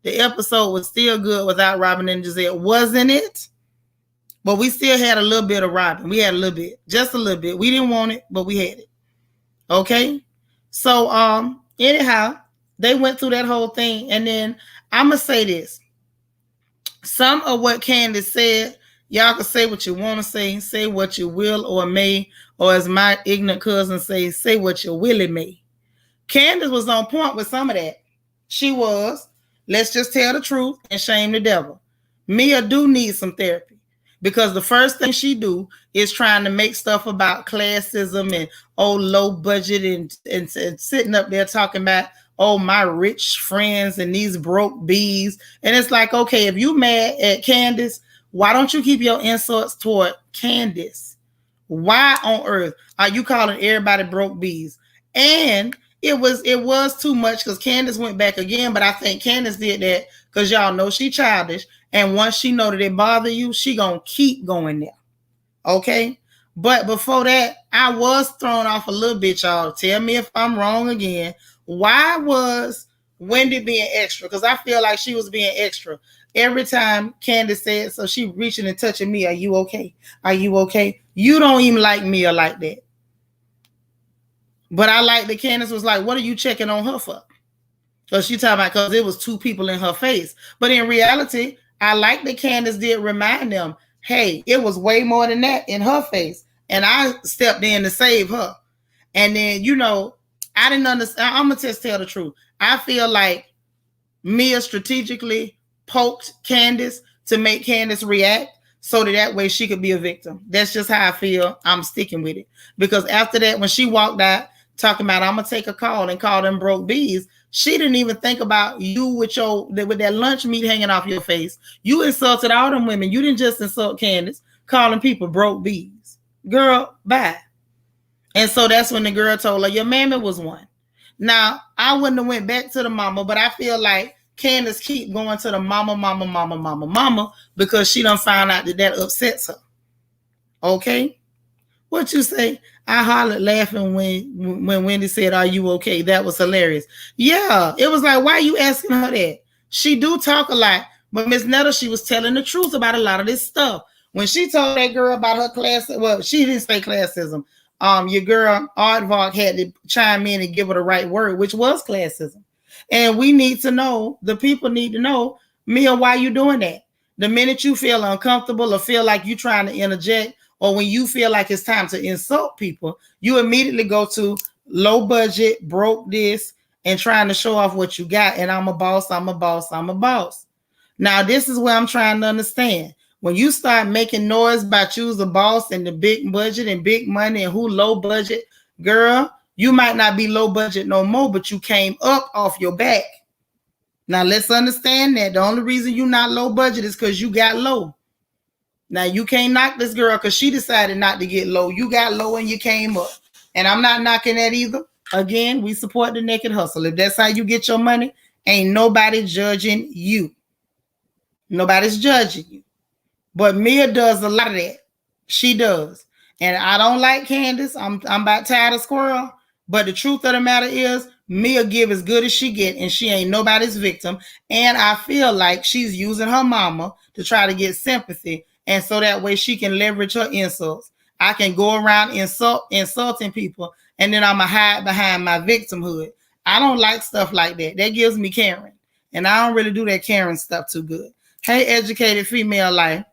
The episode was still good without Robin and Giselle, wasn't it? But we still had a little bit of Robin. We had a little bit, just a little bit. We didn't want it, but we had it. Okay? So, anyhow, they went through that whole thing. And then I'm going to say this. Some of what Candace said, y'all can say what you want to say what you will or may, or as my ignorant cousin say what you willy may. Candace was on point with some of that. She was. Let's just tell the truth and shame the devil. Mia do need some therapy, because the first thing she do is trying to make stuff about classism and low budget and sitting up there talking about my rich friends and these broke bees. And it's like, okay, if you mad at Candace, why don't you keep your insults toward Candace? Why on earth are you calling everybody broke bees? And it was too much because Candace went back again, but I think Candace did that because y'all know she childish, and once she know that it bother you, she gonna keep going there. Okay? But before that, I was thrown off a little bit, y'all. Tell me if I'm wrong again. Why was Wendy being extra? Because I feel like she was being extra. Every time Candace said, so she reaching and touching me, are you okay? Are you okay? You don't even like Mia like that. But I like that Candace was like, what are you checking on her for? Because she talking about, because it was two people in her face. But in reality, I like that Candace did remind them, hey, it was way more than that in her face. And I stepped in to save her. And then, you know, I didn't understand. I'm going to just tell the truth. I feel like Mia strategically poked Candace to make Candace react so that way she could be a victim. That's just how I feel. I'm sticking with it. Because after that, when she walked out talking about, I'm going to take a call and call them broke bees, she didn't even think about you with that lunch meat hanging off your face. You insulted all them women. You didn't just insult Candace, calling people broke bees. Girl, bye. And so that's when the girl told her, your mammy was one. Now, I wouldn't have went back to the mama, but I feel like Candace keep going to the mama because she done found out that upsets her. Okay? What you say? I hollered laughing when Wendy said, are you okay? That was hilarious. Yeah, it was like, why are you asking her that? She do talk a lot, but Miss Netta, she was telling the truth about a lot of this stuff. When she told that girl about her class, well, she didn't say classism. Your girl Aardvark had to chime in and give her the right word, which was classism. And we need to know, the people need to know, Mia, why you doing that? The minute you feel uncomfortable or feel like you're trying to interject, or when you feel like it's time to insult people, you immediately go to low budget, broke this, and trying to show off what you got. And I'm a boss, I'm a boss, I'm a boss. Now, this is where I'm trying to understand. When you start making noise about you's a boss and the big budget and big money and who low budget, girl, you might not be low budget no more, but you came up off your back. Now, let's understand that. The only reason you're not low budget is because you got low. Now, you can't knock this girl because she decided not to get low. You got low and you came up. And I'm not knocking that either. Again, we support the naked hustle. If that's how you get your money, ain't nobody judging you. Nobody's judging you. But Mia does a lot of that. She does. And I don't like Candace. I'm about tired of squirrel. But the truth of the matter is, Mia give as good as she get, and she ain't nobody's victim. And I feel like she's using her mama to try to get sympathy, and so that way she can leverage her insults. I can go around insulting people, and then I'ma hide behind my victimhood. I don't like stuff like that. That gives me Karen. And I don't really do that Karen stuff too good. Hey, educated female life.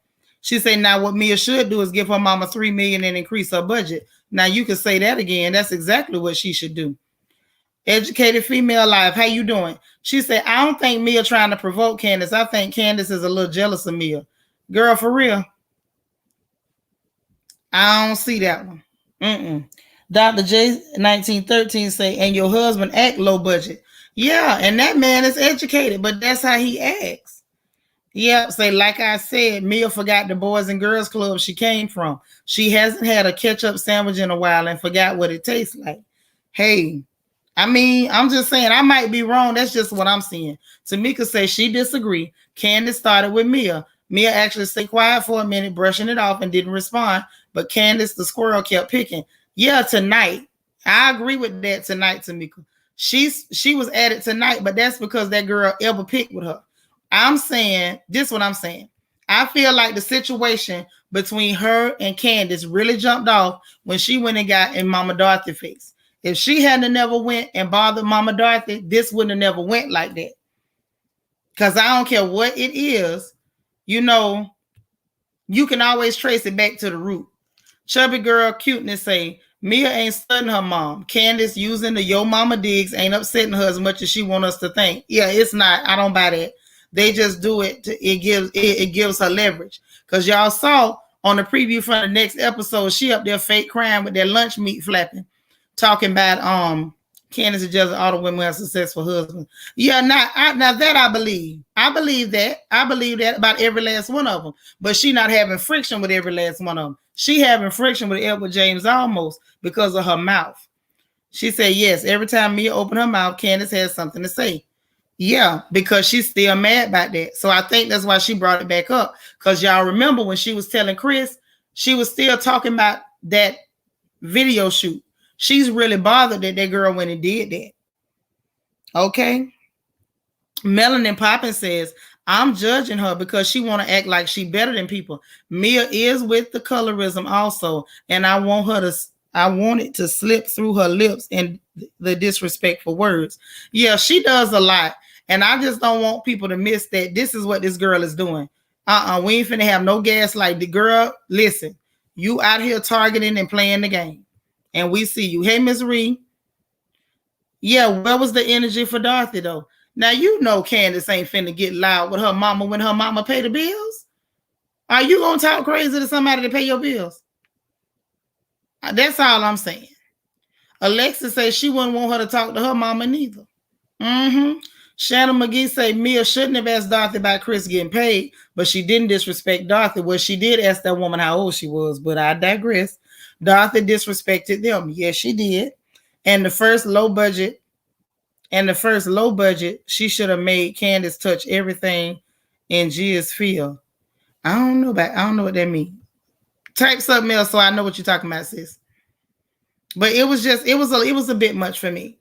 She said, now what Mia should do is give her mama $3 million and increase her budget. Now you can say that again. That's exactly what she should do. Educated female life, how you doing? She said, I don't think Mia trying to provoke Candace. I think Candace is a little jealous of Mia. Girl, for real. I don't see that one. Dr. J 1913 say, and your husband act low budget. Yeah, and that man is educated, but that's how he acts. Yeah, say, like I said, Mia forgot the Boys and Girls Club she came from. She hasn't had a ketchup sandwich in a while and forgot what it tastes like. Hey, I mean, I'm just saying, I might be wrong. That's just what I'm seeing. Tamika says she disagree. Candace started with Mia. Mia actually stayed quiet for a minute, brushing it off, and didn't respond. But Candace, the squirrel, kept picking. Yeah, tonight. I agree with that tonight, Tamika. She was at it tonight, but that's because that girl ever picked with her. I'm saying, this is what I'm saying. I feel like the situation between her and Candace really jumped off when she went and got in Mama Dorothy's face. If she hadn't never went and bothered Mama Dorothy, this wouldn't have never went like that. Because I don't care what it is, you know, you can always trace it back to the root. Chubby girl cuteness say, Mia ain't studying her mom. Candace using the yo mama digs ain't upsetting her as much as she want us to think. Yeah, it's not. I don't buy that. They just do it. It gives her leverage. Because y'all saw on the preview for the next episode, she up there fake crying with that lunch meat flapping, talking about Candace is just all the women who have successful husbands. Yeah, now that I believe. I believe that about every last one of them. But she not having friction with every last one of them. She having friction with Edward James almost because of her mouth. She said, yes, every time Mia opened her mouth, Candace has something to say. Yeah, because she's still mad about that. So I think that's why she brought it back up. Because y'all remember when she was telling Chris, she was still talking about that video shoot. She's really bothered that girl went and did that. Okay. Melanin Poppin says, I'm judging her because she want to act like she better than people. Mia is with the colorism also, and I want it to slip through her lips and the disrespectful words. Yeah, she does a lot, and I just don't want people to miss that this is what this girl is doing. We ain't finna have no gaslight. The girl, listen, you out here targeting and playing the game, and we see you. Hey, Miss Reed. Yeah, where was the energy for Dorothy though? Now, you know Candace ain't finna get loud with her mama when her mama pay the bills. Are you going to talk crazy to somebody to pay your bills? That's all I'm saying. Alexa says she wouldn't want her to talk to her mama neither. Shannon McGee say Mia shouldn't have asked Dorothy about Chris getting paid, but she didn't disrespect Dorothy. Well, she did ask that woman how old she was, but I digress. Dorothy disrespected them. Yes, she did. And the first low budget, she should have made Candace touch everything in Gia's field. I don't know what that means. Type something else so I know what you're talking about, sis. But it was a bit much for me.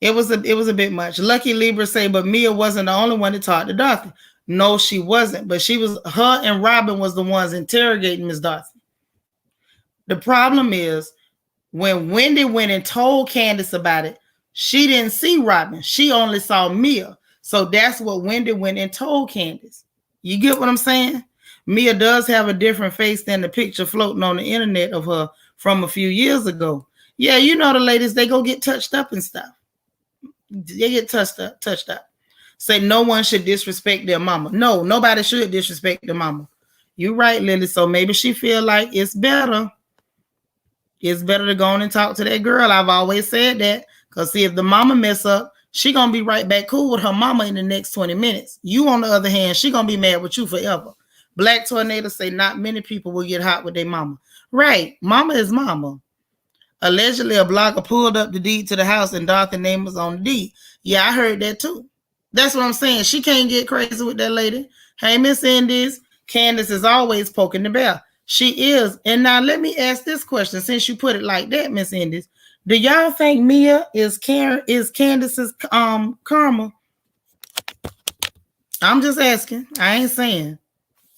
It was a bit much. Lucky Libra say, but Mia wasn't the only one that talked to Dorothy. No, she wasn't. But her and Robin was the ones interrogating Miss Dorothy. The problem is when Wendy went and told Candace about it, She didn't see Robin. She only saw Mia. So that's what Wendy went and told Candace. You get what I'm saying? Mia does have a different face than the picture floating on the internet of her from a few years ago. Yeah, you know the ladies, they go get touched up and stuff. They get touched up. Say no one should disrespect their mama. No, nobody should disrespect their mama. You're right, Lily. So maybe she feel like it's better. It's better to go on and talk to that girl. I've always said that. Because see, if the mama mess up, she going to be right back cool with her mama in the next 20 minutes. You, on the other hand, she going to be mad with you forever. Black Tornado say not many people will get hot with their mama. Right. Mama is mama. Allegedly, a blogger pulled up the deed to the house and Dorothy's name was on the deed. Yeah, I heard that too. That's what I'm saying. She can't get crazy with that lady. Hey, Miss Indies, Candace is always poking the bear. She is. And now let me ask this question, since you put it like that, Miss Indies. Do y'all think Mia is Candace's karma? I'm just asking. I ain't saying.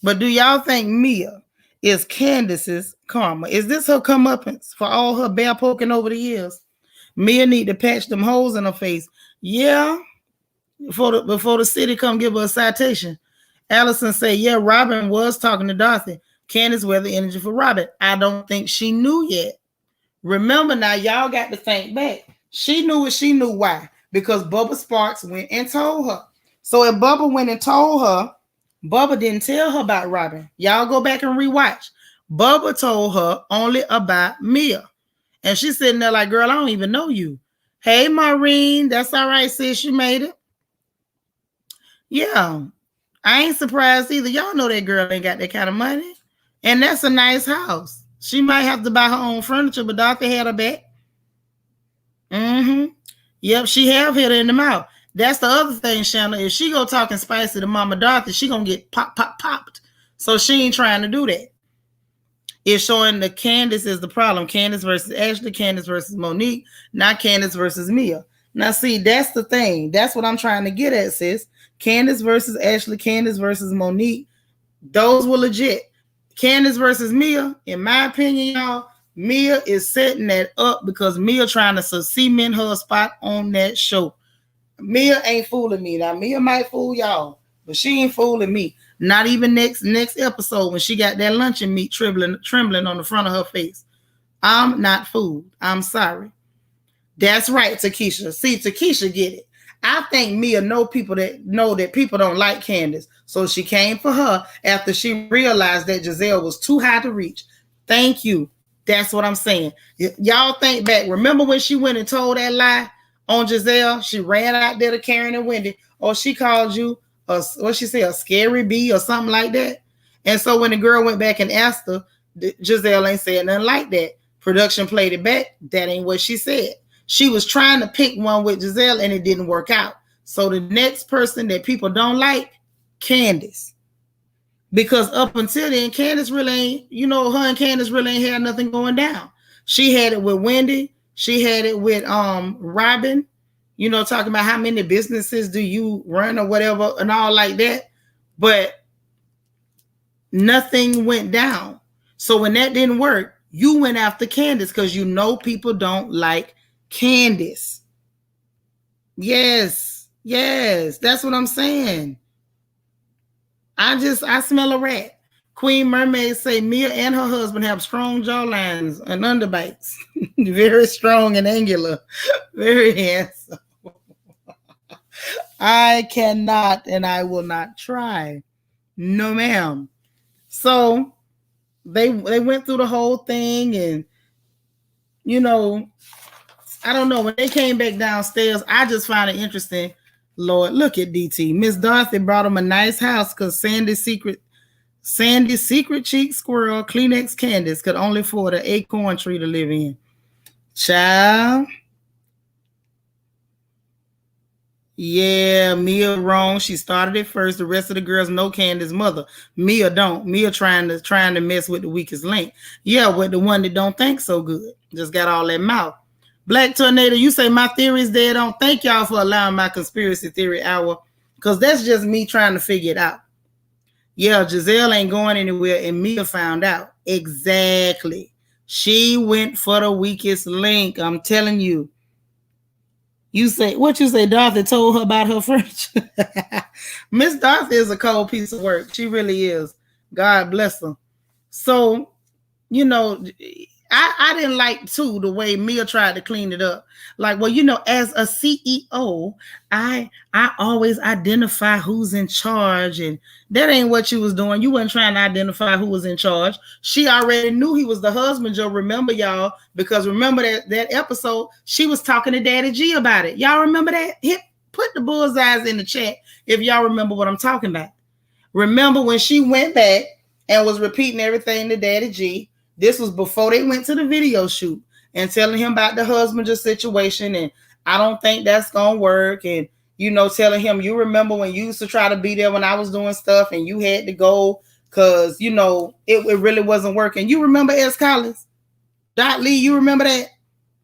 But do y'all think Mia is Candace's karma? Is this her comeuppance for all her bear poking over the years? Mia need to patch them holes in her face. Yeah. Before the city come give her a citation. Allison say, yeah, Robin was talking to Dorothy. Candace wear the energy for Robin. I don't think she knew yet. Remember now, y'all got to think back. She knew what she knew. Why? Because Bubba Sparks went and told her. So if Bubba went and told her, Bubba didn't tell her about Robin. Y'all go back and rewatch. Bubba told her only about Mia. And she's sitting there like, girl, I don't even know you. Hey, Maureen, that's all right, sis. You made it. Yeah, I ain't surprised either. Y'all know that girl ain't got that kind of money. And that's a nice house. She might have to buy her own furniture, but Dorothy had her back. Yep, she have hit her in the mouth. That's the other thing, Shanna. If she go talking spicy to Mama Dorothy, she gonna get popped. So she ain't trying to do that. It's showing that Candace is the problem. Candace versus Ashley, Candace versus Monique, not Candace versus Mia. Now, see, that's the thing. That's what I'm trying to get at, sis. Candace versus Ashley, Candace versus Monique. Those were legit. Candace versus Mia, in my opinion, y'all, Mia is setting that up because Mia trying to cement her spot on that show. Mia ain't fooling me. Now, Mia might fool y'all, but she ain't fooling me. Not even next episode when she got that luncheon meat trembling on the front of her face. I'm not fooled. I'm sorry. That's right, Takesha. See, Takesha get it. I think Mia know people that people don't like Candace. So she came for her after she realized that Giselle was too high to reach. Thank you. That's what I'm saying. Y'all think back. Remember when she went and told that lie on Giselle? She ran out there to Karen and Wendy. Or she called you, what she say, a scary bee or something like that. And so when the girl went back and asked her, Giselle ain't saying nothing like that. Production played it back. That ain't what she said. She was trying to pick one with Giselle and it didn't work out. So the next person that people don't like, Candace. Because up until then, Candace really ain't, her and Candace really ain't had nothing going down. She had it with Wendy. She had it with Robin, talking about how many businesses do you run or whatever and all like that. But nothing went down. So when that didn't work, you went after Candace because people don't like Candace. Yes, that's what I'm saying. I smell a rat. Queen Mermaid say Mia and her husband have strong jawlines and underbites. Very strong and angular. Very handsome. I cannot and I will not try. No, ma'am. So they went through the whole thing and, I don't know. When they came back downstairs, I just found it interesting. Lord, look at DT. Miss Dorothy brought him a nice house because Sandy's secret cheek squirrel, Kleenex Candace, could only afford an acorn tree to live in. Child. Yeah, Mia wrong. She started it first. The rest of the girls know Candace's mother. Mia don't. Mia trying to mess with the weakest link. Yeah, with the one that don't think so good. Just got all that mouth. Black Tornado, you say my theory is dead on. Thank y'all for allowing my conspiracy theory hour because that's just me trying to figure it out. Yeah, Giselle ain't going anywhere and Mia found out. Exactly. She went for the weakest link. I'm telling you. You say what you say, Dorothy told her about her furniture. Miss Dorothy is a cold piece of work. She really is. God bless her. So, you know, I didn't like too the way Mia tried to clean it up. Like, well, as a CEO, I always identify who's in charge, and that ain't what you was doing. You wasn't trying to identify who was in charge. She already knew he was the husband, Joe. Remember, y'all, because remember that episode, she was talking to Daddy G about it. Y'all remember that? Put the bullseyes in the chat if y'all remember what I'm talking about. Remember when she went back and was repeating everything to Daddy G? This was before they went to the video shoot and telling him about the husband situation, and I don't think that's gonna work. And telling him, you remember when you used to try to be there when I was doing stuff and you had to go because it really wasn't working. You remember S. Collins? Dot Lee, you remember that?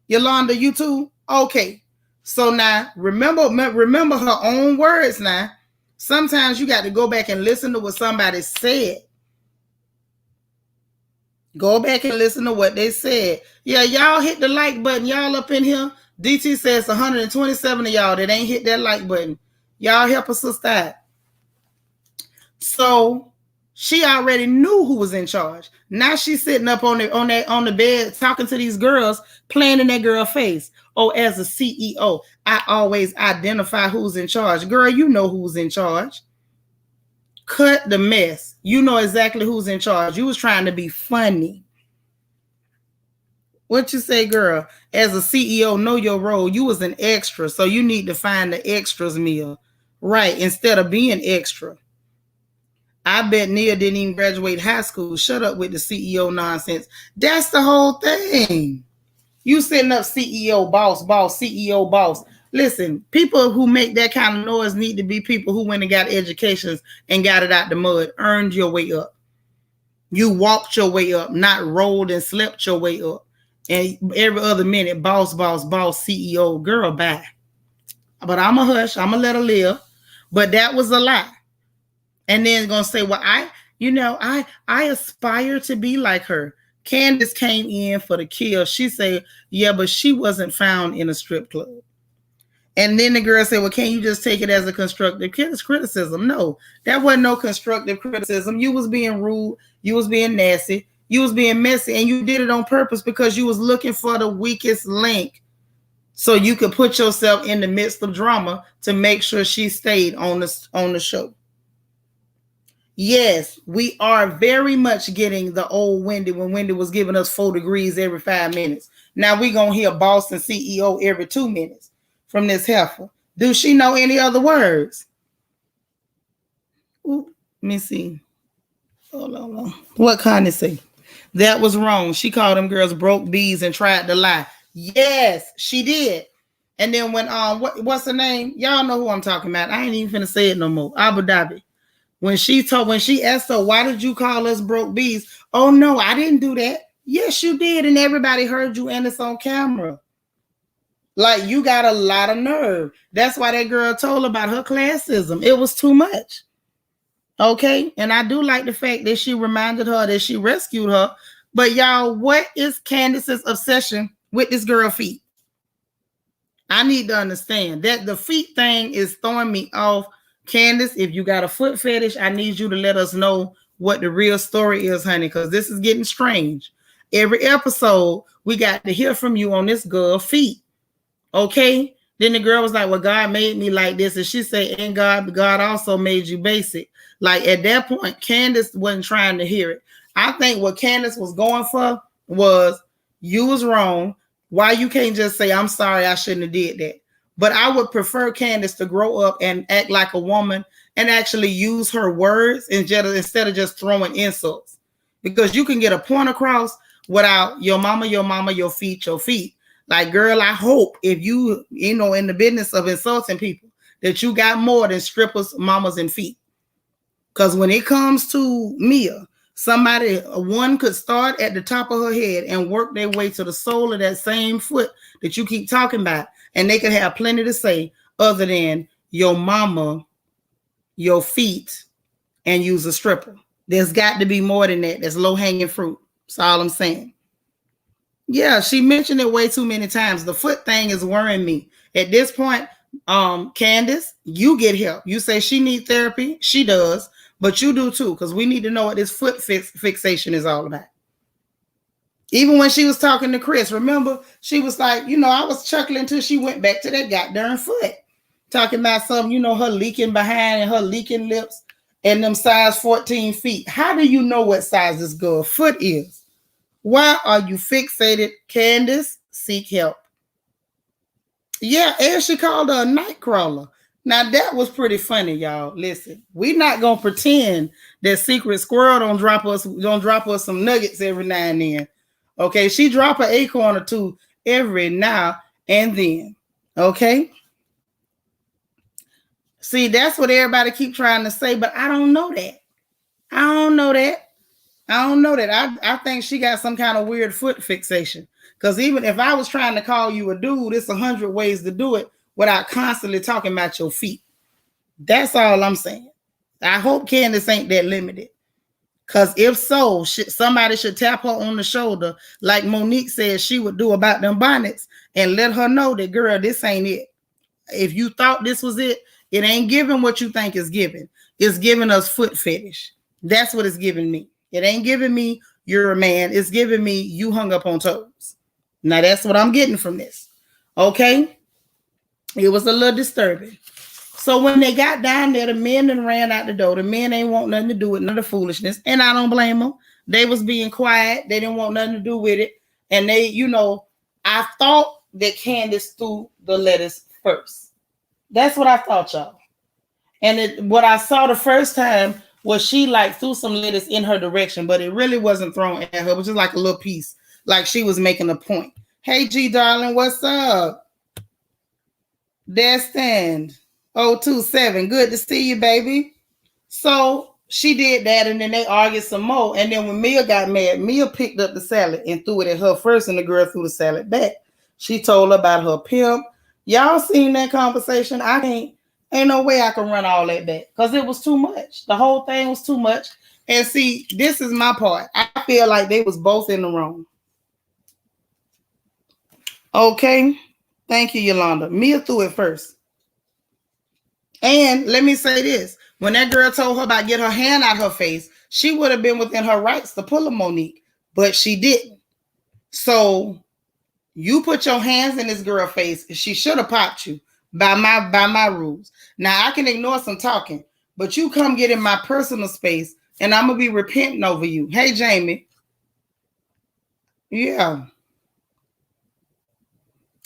Yolanda, you too? Okay. So now remember her own words now. Sometimes you got to go back and listen to what somebody said. Go back and listen to what they said. Yeah, y'all hit the like button. Y'all up in here. DT says 127 of y'all that ain't hit that like button. Y'all help us sister out. So she already knew who was in charge. Now she's sitting up on the bed talking to these girls, playing in that girl face. Oh, as a CEO, I always identify who's in charge. Girl, you know who's in charge. Cut the mess. You know exactly who's in charge. You was trying to be funny. What you say, girl? As a CEO, know your role. You was an extra, so you need to find the extras meal. Right, instead of being extra. I bet Nia didn't even graduate high school. Shut up with the CEO nonsense. That's the whole thing. You setting up CEO boss, CEO boss. Listen, people who make that kind of noise need to be people who went and got educations and got it out the mud, earned your way up. You walked your way up, not rolled and slept your way up. And every other minute, boss, CEO, girl, bye. But I'm a hush. I'm going to let her live. But that was a lie. And then going to say, well, I aspire to be like her. Candace came in for the kill. She said, yeah, but she wasn't found in a strip club. And then the girl said, well, can't you just take it as a constructive criticism? No, that wasn't no constructive criticism. You was being rude. You was being nasty. You was being messy. And you did it on purpose because you was looking for the weakest link so you could put yourself in the midst of drama to make sure she stayed on the show. Yes, we are very much getting the old Wendy when Wendy was giving us 4 degrees every 5 minutes. Now we're going to hear boss and CEO every 2 minutes from this heifer. Do she know any other words? Ooh, let me see. Hold on. What Connie say? That was wrong. She called them girls broke bees and tried to lie. Yes, she did. And then when what's her name? Y'all know who I'm talking about. I ain't even finna say it no more. Abu Dhabi. When she asked her, why did you call us broke bees? Oh no, I didn't do that. Yes, you did, and everybody heard you, and it's on camera. Like, you got a lot of nerve. That's why that girl told about her classism. It was too much. Okay, and I do like the fact that she reminded her that she rescued her. But y'all, what is Candace's obsession with this girl feet? I need to understand that the feet thing is throwing me off. Candace, if you got a foot fetish, I need you to let us know what the real story is, honey, because this is getting strange. Every episode, we got to hear from you on this girl feet. Okay? Then the girl was like, well, God made me like this. And she said, and God also made you basic. Like, at that point, Candace wasn't trying to hear it. I think what Candace was going for was, you was wrong. Why you can't just say, I'm sorry, I shouldn't have did that. But I would prefer Candace to grow up and act like a woman and actually use her words instead of just throwing insults. Because you can get a point across without your mama, your feet. Like, girl, I hope if you in the business of insulting people, that you got more than strippers, mamas, and feet. Because when it comes to Mia, one could start at the top of her head and work their way to the sole of that same foot that you keep talking about. And they could have plenty to say other than your mama, your feet, and use a stripper. There's got to be more than that. There's low-hanging fruit. That's all I'm saying. Yeah, she mentioned it way too many times. The foot thing is worrying me. At this point, Candace, you get help. You say she need therapy. She does, but you do too, because we need to know what this foot fixation is all about. Even when she was talking to Chris, remember, she was like, I was chuckling until she went back to that goddamn foot. Talking about something, her leaking behind and her leaking lips and them size 14 feet. How do you know what size this girl foot is? Why are you fixated? Candace, seek help. Yeah, and she called her a night crawler. Now that was pretty funny, y'all. Listen, we not gonna pretend that Secret Squirrel don't drop us some nuggets every now and then. Okay, she drop an acorn or two every now and then. Okay. See, that's what everybody keep trying to say, but I don't know that. I think she got some kind of weird foot fixation. Because even if I was trying to call you a dude, it's 100 ways to do it without constantly talking about your feet. That's all I'm saying. I hope Candace ain't that limited. Because if so, somebody should tap her on the shoulder like Monique said she would do about them bonnets and let her know that, girl, this ain't it. If you thought this was it, it ain't giving what you think it's giving. It's giving us foot fetish. That's what it's giving me. It ain't giving me you're a man. It's giving me you hung up on toes. Now that's what I'm getting from this. Okay? It was a little disturbing. So when they got down there, the men then ran out the door. The men ain't want nothing to do with none of the foolishness. And I don't blame them. They was being quiet. They didn't want nothing to do with it. And they, I thought that Candace threw the lettuce first. That's what I thought, y'all. And what I saw the first time was she like threw some lettuce in her direction, but it really wasn't thrown at her, which is like a little piece, like she was making a point. Hey, G, darling, what's up? Destin 027, good to see you, baby. So she did that, and then they argued some more. And then when Mia got mad, Mia picked up the salad and threw it at her first, and the girl threw the salad back. She told her about her pimp. Y'all seen that conversation? Ain't no way I can run all that back because it was too much. The whole thing was too much. And see, this is my part. I feel like they was both in the wrong. Okay. Thank you, Yolanda. Mia threw it first. And let me say this. When that girl told her about getting her hand out her face, she would have been within her rights to pull a Monique, but she didn't. So you put your hands in this girl's face, she should have popped you by my rules. Now I can ignore some talking, but you come get in my personal space and I'm gonna be repenting over you. Hey, Jamie. Yeah.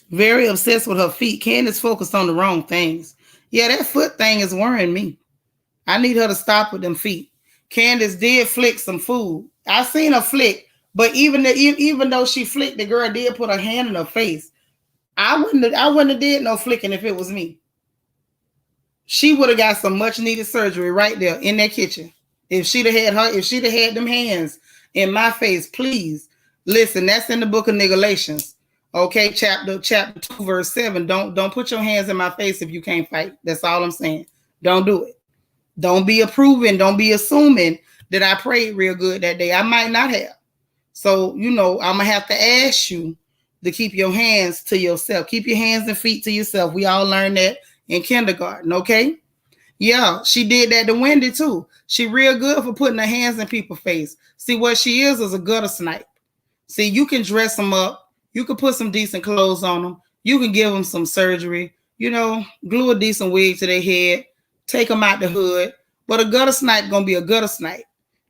Very obsessed with her feet. Candace focused on the wrong things. Yeah, that foot thing is worrying me. I need her to stop with them feet. Candace did flick some food. I seen her flick, but even though she flicked, the girl did put her hand in her face. I wouldn't have did no flicking if it was me. She would have got some much needed surgery right there in that kitchen. If she'd have had them hands in my face, please listen. That's in the book of Galatians. Okay, chapter 2, verse 7. Don't put your hands in my face if you can't fight. That's all I'm saying. Don't do it. Don't be approving. Don't be assuming that I prayed real good that day. I might not have. So, I'm going to have to ask you to keep your hands to yourself. Keep your hands and feet to yourself. We all learned that in kindergarten, okay? Yeah, she did that to Wendy too. She real good for putting her hands in people's face. See, what she is a gutter snipe. See, you can dress them up. You can put some decent clothes on them. You can give them some surgery. Glue a decent wig to their head. Take them out the hood. But a gutter snipe gonna be a gutter snipe.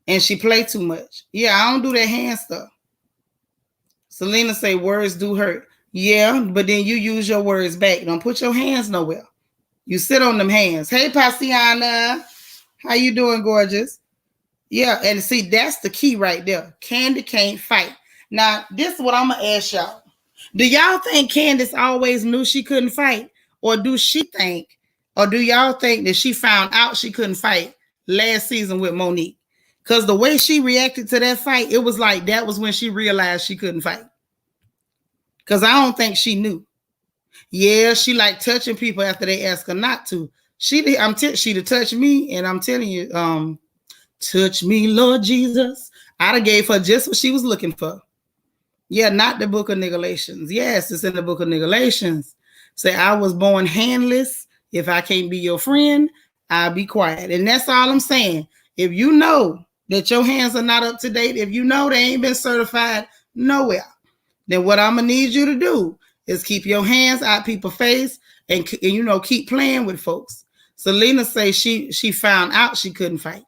And she play too much. Yeah, I don't do that hand stuff. Selena say words do hurt. Yeah, but then you use your words back. Don't put your hands nowhere. You sit on them hands. Hey, Pasiana. How you doing, gorgeous? Yeah, and see, that's the key right there. Candy can't fight. Now, this is what I'm going to ask y'all. Do y'all think Candace always knew she couldn't fight? Or do y'all think that she found out she couldn't fight last season with Monique? Because the way she reacted to that fight, it was like that was when she realized she couldn't fight. Because I don't think she knew. Yeah, she like touching people after they ask her not to. She'd have touched me, and I'm telling you, touch me, Lord Jesus. I'd have gave her just what she was looking for. Yeah, not the book of Galatians. Yes, it's in the book of Galatians. Say, I was born handless. If I can't be your friend, I'll be quiet. And that's all I'm saying. If you know that your hands are not up to date, if you know they ain't been certified nowhere, then what I'm going to need you to do is keep your hands out people's face and keep playing with folks. Selena say she found out she couldn't fight.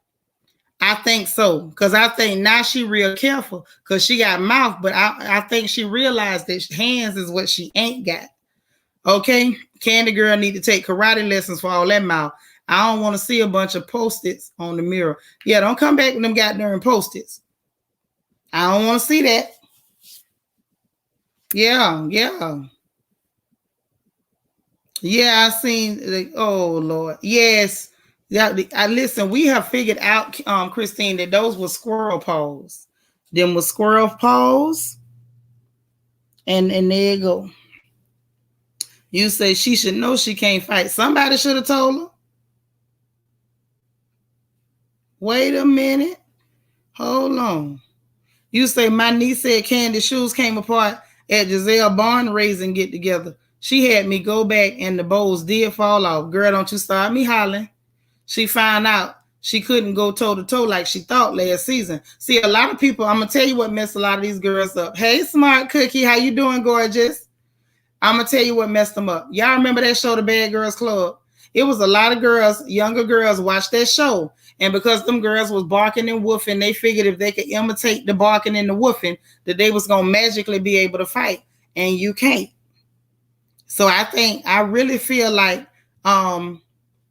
I think so, because I think now she real careful because she got mouth, but I think she realized that hands is what she ain't got. Okay, Candy Girl need to take karate lessons for all that mouth. I don't want to see a bunch of Post-its on the mirror. Yeah, don't come back with them goddamn Post-its. I don't want to see that. Yeah. Yeah, I seen. Oh Lord, yes. Yeah, listen. We have figured out, Christine, that those were squirrel paws. Them were squirrel paws, and there you go. You say she should know she can't fight. Somebody should have told her. Wait a minute. Hold on. You say my niece said Candy's shoes came apart at Giselle barn raising get together. She had me go back and the bows did fall off. Girl, don't you start me hollering. She found out she couldn't go toe to toe like she thought last season. See, a lot of people, I'm going to tell you what messed a lot of these girls up. Hey, Smart Cookie, how you doing, gorgeous? I'm going to tell you what messed them up. Y'all remember that show, The Bad Girls Club? It was a lot of girls, younger girls, watched that show. And because them girls was barking and woofing, they figured if they could imitate the barking and the woofing, that they was going to magically be able to fight. And you can't. So I really feel like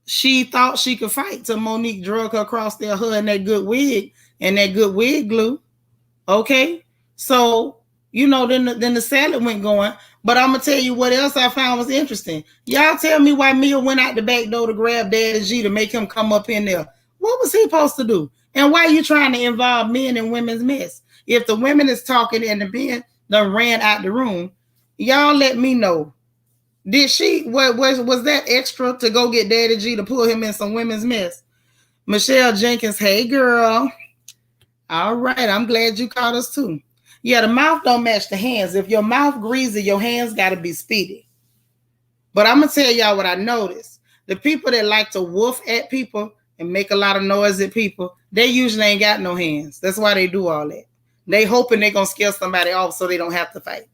she thought she could fight till Monique drug her across there, her and that good wig glue. Okay? So, then the salad went going. But I'm going to tell you what else I found was interesting. Y'all tell me why Mia went out the back door to grab Daddy G to make him come up in there. What was he supposed to do? And why are you trying to involve men in women's mess? If the women is talking and the men done ran out the room, y'all let me know. Did she, was that extra to go get Daddy G to pull him in some women's mess? Michelle Jenkins, hey girl. All right, I'm glad you caught us too. Yeah, the mouth don't match the hands. If your mouth greasy, your hands got to be speedy. But I'm going to tell y'all what I noticed. The people that like to woof at people and make a lot of noise at people, they usually ain't got no hands. That's why they do all that. They hoping they're going to scare somebody off so they don't have to fight.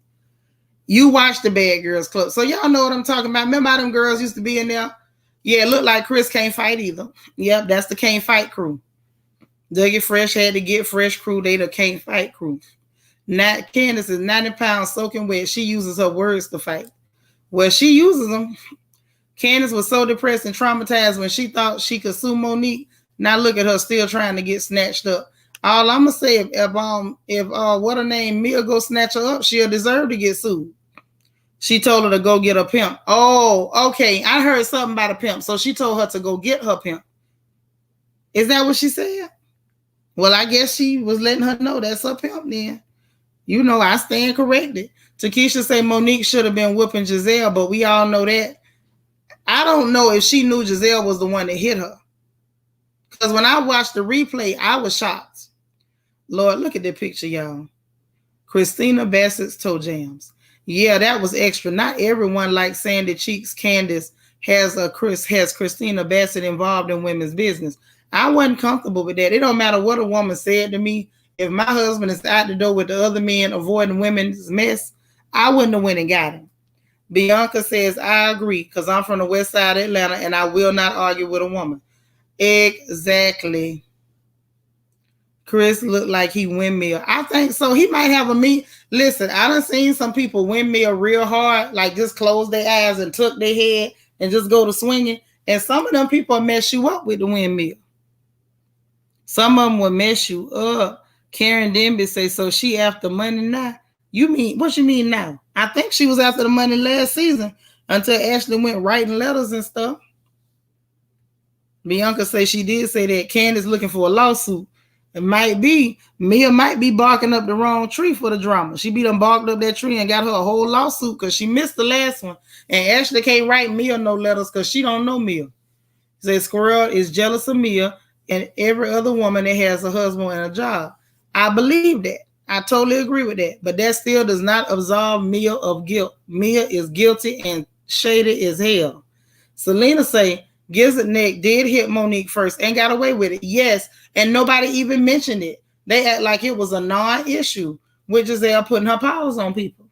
You watch the Bad Girls Club. So y'all know what I'm talking about. Remember how them girls used to be in there? Yeah, it looked like Chris can't fight either. Yep, that's the can't fight crew. Dougie Fresh had to get fresh crew. They the can't fight crew. Candace is 90 pounds soaking wet. She uses her words to fight. Well, she uses them. Candace was so depressed and traumatized when she thought she could sue Monique. Now look at her still trying to get snatched up. All I'm gonna say, if what her name Mia go snatch her up, she'll deserve to get sued. She told her to go get a pimp. Oh, okay. I heard something about a pimp. So she told her to go get her pimp. Is that what she said? Well, I guess she was letting her know that's her pimp then. I stand corrected. Takesha say Monique should have been whooping Giselle, but we all know that. I don't know if she knew Giselle was the one that hit her. Because when I watched the replay, I was shocked. Lord, look at that picture, y'all. Christina Bassett's toe jams. Yeah, that was extra. Not everyone like Sandy Cheeks Candace has Christina Bassett involved in women's business. I wasn't comfortable with that. It don't matter what a woman said to me. If my husband is out the door with the other men avoiding women's mess, I wouldn't have went and got him. Bianca says, I agree, because I'm from the west side of Atlanta and I will not argue with a woman. Exactly. Chris looked like he windmill. I think so. He might have a mean. Listen, I done seen some people windmill real hard, like just close their eyes and tuck their head and just go to swinging. And some of them people mess you up with the windmill. Some of them will mess you up. Karen Denby say, so she after money now? What you mean now? I think she was after the money last season until Ashley went writing letters and stuff. Bianca say she did say that Candace looking for a lawsuit. It might be. Mia might be barking up the wrong tree for the drama. She be done barked up that tree and got her a whole lawsuit because she missed the last one. And Ashley can't write Mia no letters because she don't know Mia. Says Squirrel is jealous of Mia and every other woman that has a husband and a job. I believe that. I totally agree with that. But that still does not absolve Mia of guilt. Mia is guilty and Shady as hell. Selena say Gizzard Neck did hit Monique first and got away with it. Yes, and nobody even mentioned it. They act like it was a non-issue, with Giselle putting her powers on people.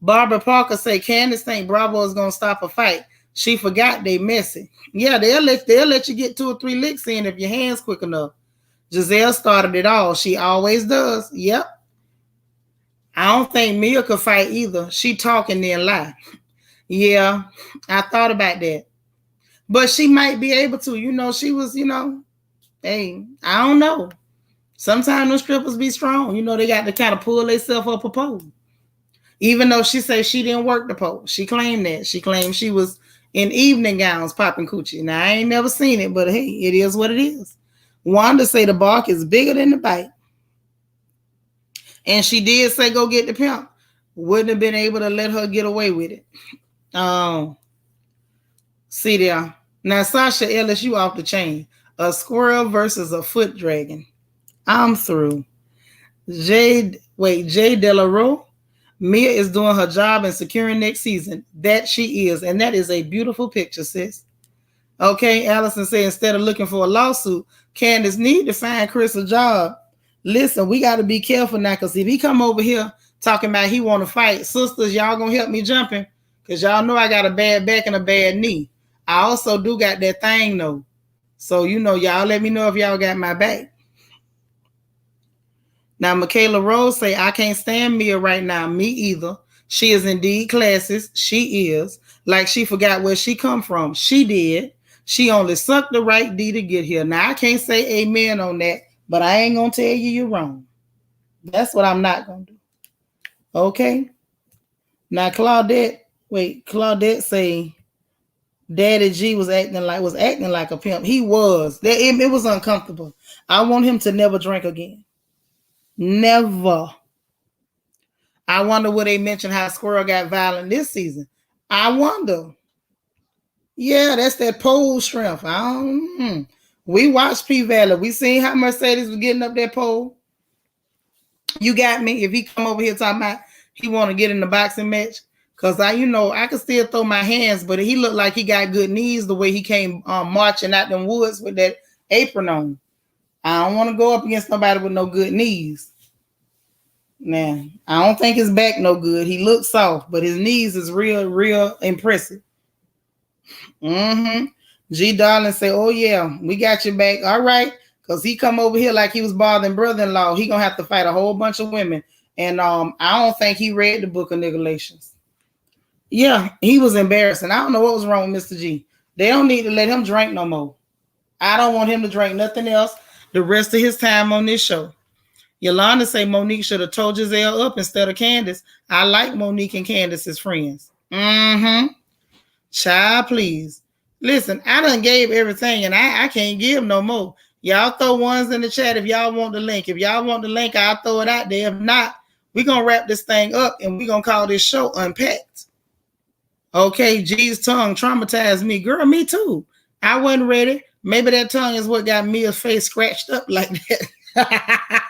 Barbara Parker say Candace think Bravo is gonna stop a fight. She forgot they messy. Yeah, they'll let you get 2 or 3 licks in if your hands quick enough. Giselle started it all. She always does. Yep. I don't think Mia could fight either. She talk and then lie. Yeah, I thought about that. But she might be able to. She was, hey, I don't know. Sometimes those strippers be strong. They got to kind of pull themselves up a pole. Even though she said she didn't work the pole. She claimed that. She claimed she was in evening gowns popping coochie. Now, I ain't never seen it, but hey, it is what it is. Wanda say the bark is bigger than the bite. And she did say go get the pimp. Wouldn't have been able to let her get away with it. See there. Now, Sasha Ellis, you off the chain. A squirrel versus a foot dragon. I'm through. Jay Delarue. Mia is doing her job and securing next season. That she is. And that is a beautiful picture, sis. Okay, Allison said instead of looking for a lawsuit, Candace need to find Chris a job. Listen, we got to be careful now, because if he come over here talking about he want to fight, sisters, y'all going to help me jumping? Because y'all know I got a bad back and a bad knee. I also do got that thing, though. So, y'all let me know if y'all got my back. Now, Michaela Rose say, I can't stand Mia right now. Me either. She is indeed classist. She is. Like she forgot where she come from. She did. She only sucked the right D to get here. Now, I can't say amen on that, but I ain't going to tell you you're wrong. That's what I'm not going to do. Okay? Now, Claudette say Daddy G was acting like a pimp. He was. It was uncomfortable. I want him to never drink again. Never. I wonder will they mention how Squirrel got violent this season. I wonder. Yeah, that's that pole strength. We watched P-Valley. We seen how Mercedes was getting up that pole. You got me. If he come over here talking about he want to get in the boxing match, because I can still throw my hands, but he looked like he got good knees the way he came marching out them woods with that apron on. I don't want to go up against nobody with no good knees. Now, I don't think his back no good. He looks soft, but his knees is real, real impressive. G Darling say, oh yeah, we got your back. All right. Because he come over here like he was bothering brother-in-law. He gonna have to fight a whole bunch of women. And I don't think he read the book of Nigalations. Yeah, he was embarrassing. I don't know what was wrong with Mr. G. They don't need to let him drink no more. I don't want him to drink nothing else the rest of his time on this show. Yolanda say Monique should have told Giselle up instead of Candace. I like Monique and Candace as friends. Child, please. Listen, I done gave everything and I can't give no more. Y'all throw ones in the chat if y'all want the link. If y'all want the link, I'll throw it out there. If not, we're going to wrap this thing up and we're going to call this show Unpacked. Okay, G's tongue traumatized me. Girl, me too. I wasn't ready. Maybe that tongue is what got Mia's face scratched up like that.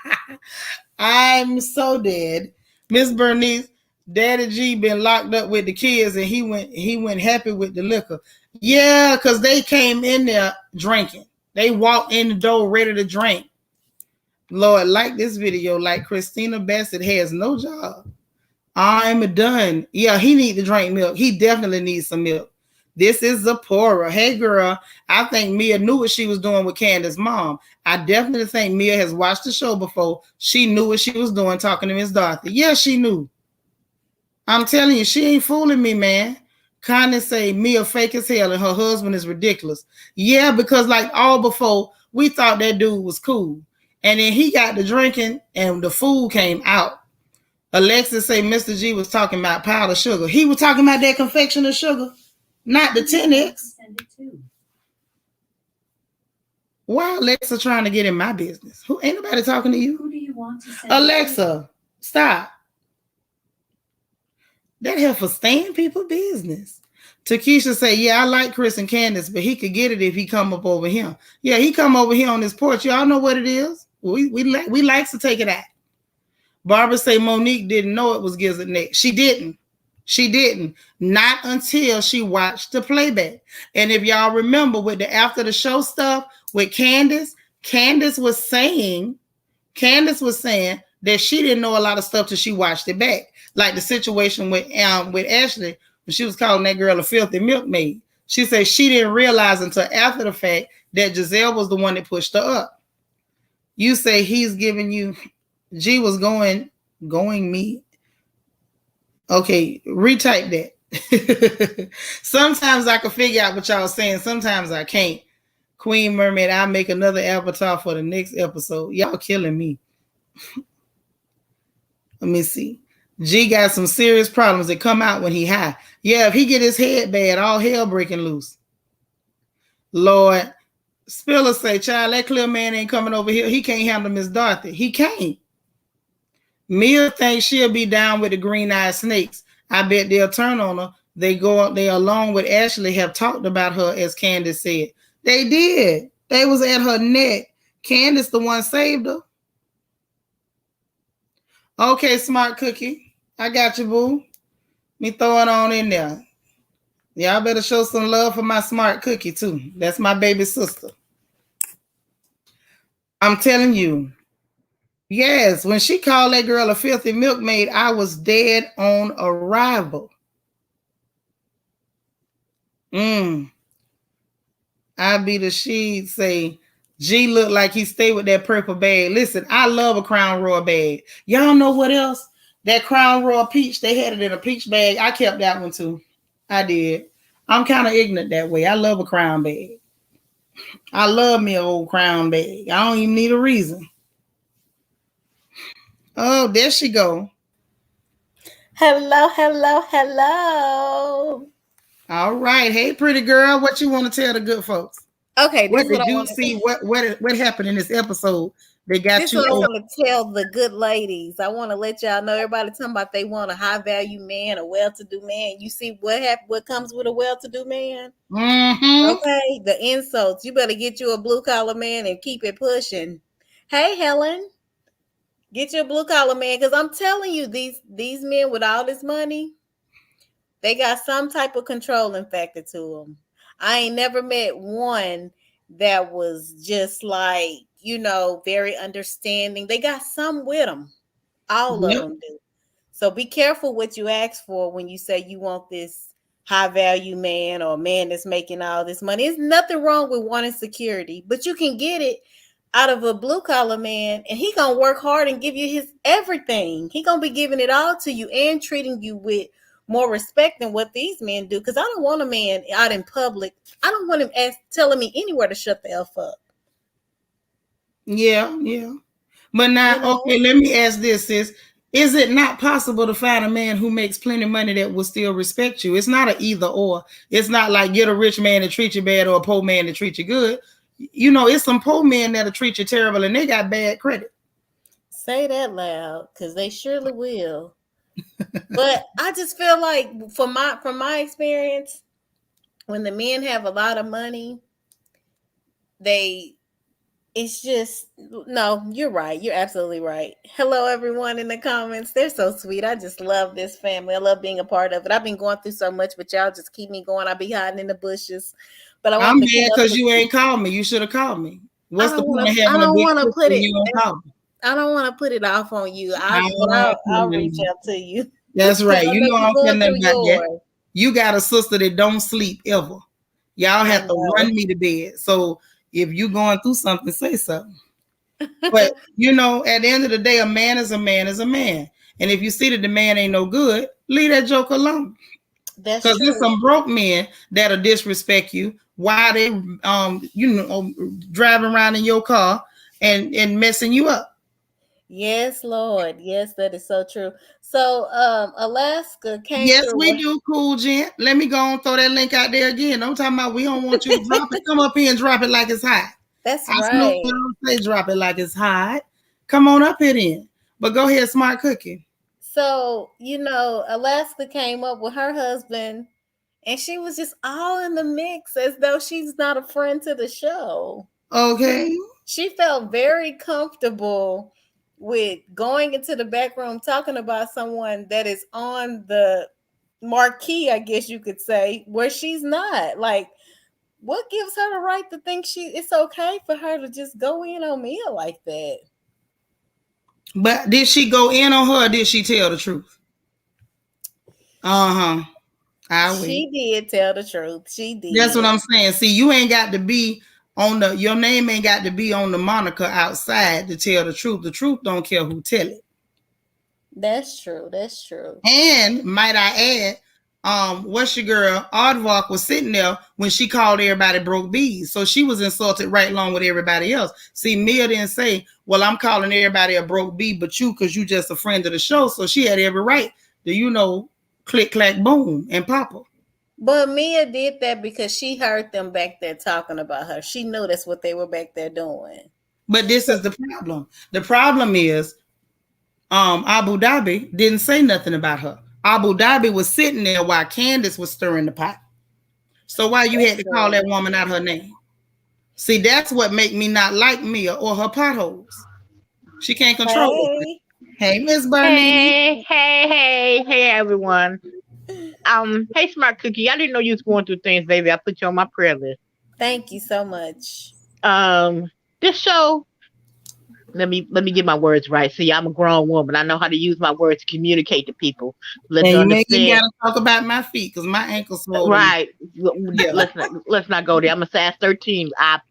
I'm so dead. Miss Bernice, Daddy G been locked up with the kids and he went happy with the liquor. Yeah, because they came in there drinking. They walked in the door ready to drink. Lord, like this video, like Christina Bassett has no job. I'm done. Yeah, he need to drink milk. He definitely needs some milk. This is Zipporah. Hey, girl, I think Mia knew what she was doing with Candace's mom. I definitely think Mia has watched the show before. She knew what she was doing talking to Miss Dorothy. Yeah, she knew. I'm telling you, she ain't fooling me, man. Connie say Mia fake as hell and her husband is ridiculous. Yeah, because like all before, we thought that dude was cool. And then he got to drinking and the food came out. Alexis say Mr. G was talking about powdered sugar. He was talking about that confection of sugar, not the 10X. Why Alexa trying to get in my business? Who ain't nobody talking to you? Who do you want to send Alexa, stop. That help for staying people business. Takesha say, yeah, I like Chris and Candace, but he could get it if he come up over here. Yeah, he come over here on this porch. Y'all know what it is. We like to take it out. Barbara say Monique didn't know it was Gizzard Neck. She didn't. She didn't. Not until she watched the playback. And if y'all remember with the after the show stuff with Candace, Candace was saying, Candace was saying that she didn't know a lot of stuff till she watched it back. Like the situation with Ashley when she was calling that girl a filthy milkmaid. She said she didn't realize until after the fact that Giselle was the one that pushed her up. You say he's giving you G was going me. Okay, retype that. Sometimes I can figure out what y'all saying. Sometimes I can't. Queen Mermaid, I'll make another avatar for the next episode. Y'all killing me. Let me see. G got some serious problems that come out when he high. Yeah, if he get his head bad, all hell breaking loose. Lord, Spiller say, child, that clear man ain't coming over here. He can't handle Miss Dorothy. He can't. Mia thinks she'll be down with the green-eyed snakes. I bet they'll turn on her. They along with Ashley have talked about her, as Candace said. They did. They was at her neck. Candace the one saved her. Okay, Smart Cookie. I got you, boo. Me throw it on in there. Y'all better show some love for my Smart Cookie, too. That's my baby sister. I'm telling you. Yes, when she called that girl a filthy milkmaid, I was dead on arrival. I be the she'd say, G looked like he stayed with that purple bag. Listen, I love a Crown Royal bag. Y'all know what else? That Crown Royal peach, they had it in a peach bag. I kept that one too. I did. I'm kind of ignorant that way. I love a crown bag. I love me an old crown bag. I don't even need a reason. Oh, there she go. Hello, hello, hello. All right. Hey, pretty girl. What you want to tell the good folks? Okay, what did you see? What happened in this episode? They got this you. What I want to tell the good ladies. I want to let y'all know. Everybody talking about they want a high value man, a well to do man. You see what happened? What comes with a well to do man? Mm-hmm. Okay, the insults. You better get you a blue collar man and keep it pushing. Hey, Helen, get your blue collar man, because I'm telling you, these men with all this money, they got some type of controlling factor to them. I ain't never met one that was just like, very understanding. They got some with them. All of them do. So be careful what you ask for when you say you want this high value man or a man that's making all this money. There's nothing wrong with wanting security, but you can get it out of a blue collar man, and he gonna work hard and give you his everything. He gonna be giving it all to you and treating you with more respect than what these men do. Because I don't want a man out in public. I don't want him telling me anywhere to shut the F up. Yeah. But now, okay, let me ask this, sis. Is it not possible to find a man who makes plenty of money that will still respect you? It's not an either or. It's not like get a rich man to treat you bad or a poor man to treat you good. It's some poor men that'll treat you terrible and they got bad credit. Say that loud, because they surely will. But I just feel like from my experience, when the men have a lot of money, it's just, no, you're right. You're absolutely right. Hello, everyone in the comments. They're so sweet. I just love this family. I love being a part of it. I've been going through so much, but y'all just keep me going. I'll be hiding in the bushes. But I'm mad because you ain't called me. You should have called me. What's the point of having a big sister when you don't call me? I don't want to put it off on you. I'll reach out to you. That's right. You know I don't care nothing about that. You got a sister that don't sleep ever. Y'all have to run me to bed. So if you going through something, say something. But at the end of the day, a man is a man is a man. And if you see that the man ain't no good, leave that joke alone. That's true. Because there's some broke men that'll disrespect you while they driving around in your car and messing you up. Yes, Lord. Yes, that is so true. So Alaska came. Yes, we do, cool gent. Let me go and throw that link out there again. I'm talking about we don't want you to drop it. Come up here and drop it like it's hot. That's right. I don't say drop it like it's hot. Come on up here then. But go ahead, Smart Cookie. So, Alaska came up with her husband, and she was just all in the mix as though she's not a friend to the show. Okay. She felt very comfortable with going into the back room talking about someone that is on the marquee, I guess you could say, where she's not. Like, what gives her the right to think it's okay for her to just go in on Mia like that? But did she go in on her or did she tell the truth? Uh-huh. I wait. She did tell the truth. She That's what did. I'm saying. See, you ain't got to be on your name ain't got to be on the moniker outside to tell the truth. The truth don't care who tell it. That's true. That's true. And might I add, what's your girl? Aardvark was sitting there when she called everybody broke bees. So she was insulted right along with everybody else. See, Mia didn't say, well, I'm calling everybody a broke bee, but you, because you just a friend of the show. So she had every right to, click, clack, boom, and pop her. But Mia did that because she heard them back there talking about her. She knew that's what they were back there doing. But this is the problem. The problem is Abu Dhabi didn't say nothing about her. Abu Dhabi was sitting there while Candace was stirring the pot. So why you had to call that woman out her name? See, that's what make me not like Mia or her potholes. She can't control it. Hey, Miss Bunny. Hey, everyone. Hey, Smart Cookie. I didn't know you was going through things, baby. I put you on my prayer list. Thank you so much. This show. Let me get my words right. See, I'm a grown woman. I know how to use my words to communicate to people. Let you understand. You gotta talk about my feet because my ankles swollen. Right. Yeah. Let's not go there. I'm a size 13. I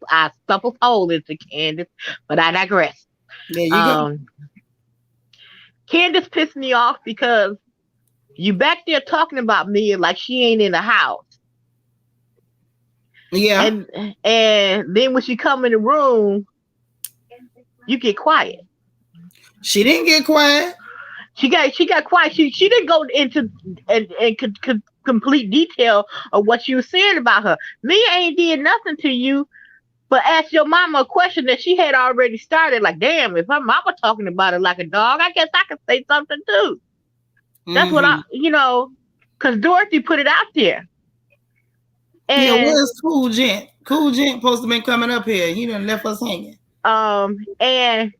stuff a hole into Candace, but I digress. There you go. Candace pissed me off because you back there talking about me like she ain't in the house. Yeah. And then when she come in the room, you get quiet. She didn't get quiet. She got quiet. She didn't go into complete detail of what you were saying about her. Mia ain't did nothing to you, but asked your mama a question that she had already started. Like, damn, if her mama talking about it like a dog, I guess I could say something too. That's what because Dorothy put it out there. And where's Cool Gent? Cool Gent supposed to been coming up here. He done left us hanging. And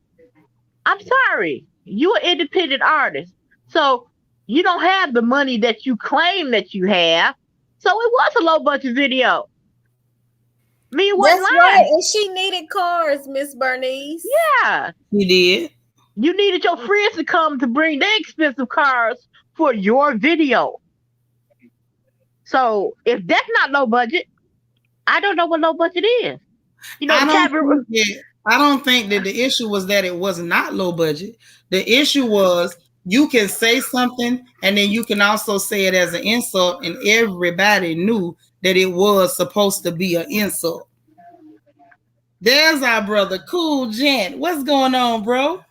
I'm sorry, you're an independent artist, so you don't have the money that you claim that you have. So it was a low budget video. Me wasn't lying. Right. And she needed cars, Miss Bernice. Yeah, she did. You needed your friends to come to bring their expensive cars for your video. So if that's not low budget, I don't know what low budget is. I don't think that the issue was that it was not low budget. The issue was you can say something and then you can also say it as an insult, and everybody knew that it was supposed to be an insult. There's our brother, Cool Gent. What's going on, bro?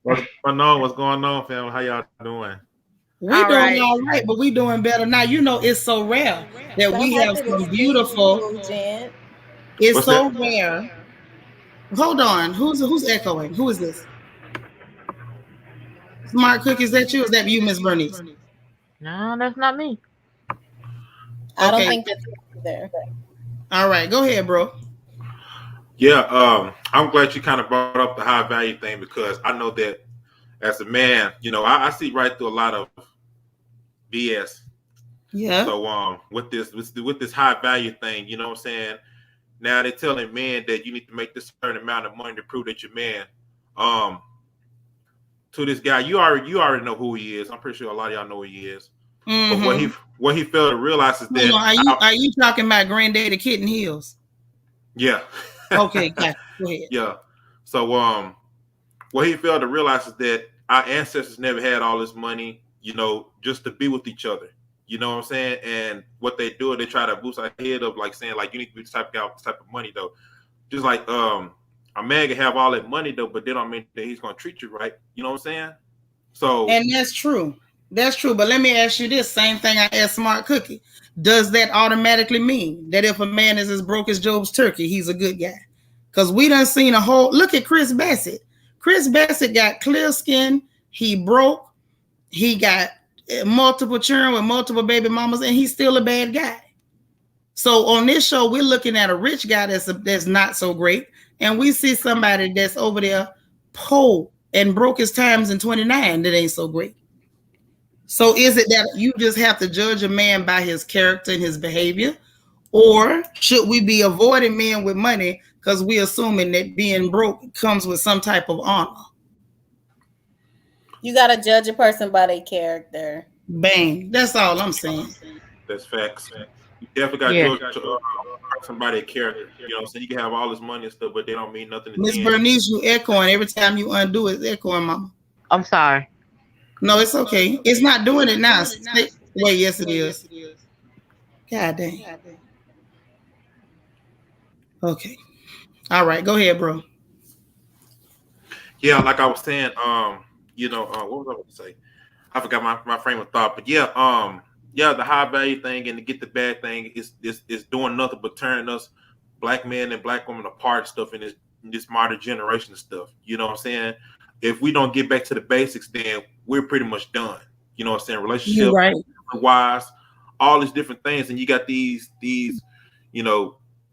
What's going on, fam? How y'all doing? We doing all right, but we doing better now. It's so rare that we have some beautiful. It's so rare. Hold on. Who's echoing? Who is this? Smart Cookie, is that you? Is that you, Miss Bernice? No, that's not me. I don't think that's there. All right, go ahead, bro. Yeah, I'm glad you kind of brought up the high value thing, because I know that as a man, I see right through a lot of BS. Yeah. So with this high value thing, you know what I'm saying? Now they're telling men that you need to make this certain amount of money to prove that you're man. To this guy, you already know who he is. I'm pretty sure a lot of y'all know who he is. Mm-hmm. But what he failed to realize is that are you talking about Granddaddy Kitten Hills? Yeah. Okay, go ahead. Yeah. So what he failed to realize is that our ancestors never had all this money, just to be with each other. You know what I'm saying? And what they do, they try to boost our head up, like saying, like, you need to be this type of money, though. Just like a man can have all that money, though, but they don't mean that he's going to treat you right. You know what I'm saying? So, and that's true. That's true. But let me ask you this same thing I asked Smart Cookie. Does that automatically mean that if a man is as broke as Job's turkey, he's a good guy? Because we done seen a whole, look at Chris Bassett. Chris Bassett got clear skin. He broke. He got multiple children with multiple baby mamas, and he's still a bad guy. So on this show, we're looking at a rich guy that's not so great, and we see somebody that's over there poor and broke his times in 29 that ain't so great. So is it that you just have to judge a man by his character and his behavior? Or should we be avoiding men with money because we assuming that being broke comes with some type of honor? You gotta judge a person by their character. Bang. That's all I'm saying. That's facts. You definitely got Yeah. somebody a character. You know what I'm saying? You can have all this money and stuff, but they don't mean nothing to Miss the end. Bernice, you echoing. Every time you undo it, echoing, mama. I'm sorry. No, it's okay. It's not doing it now. Wait, yes, it is. God dang. Okay. All right. Go ahead, bro. Yeah, like I was saying, what was I going to say? I forgot my frame of thought, but yeah, the high value thing and to get the bad thing is doing nothing but turning us black men and black women apart stuff in this modern generation of stuff. You know what I'm saying? If we don't get back to the basics, then we're pretty much done. You know what I'm saying? Relationship Right. wise, all these different things, and you got these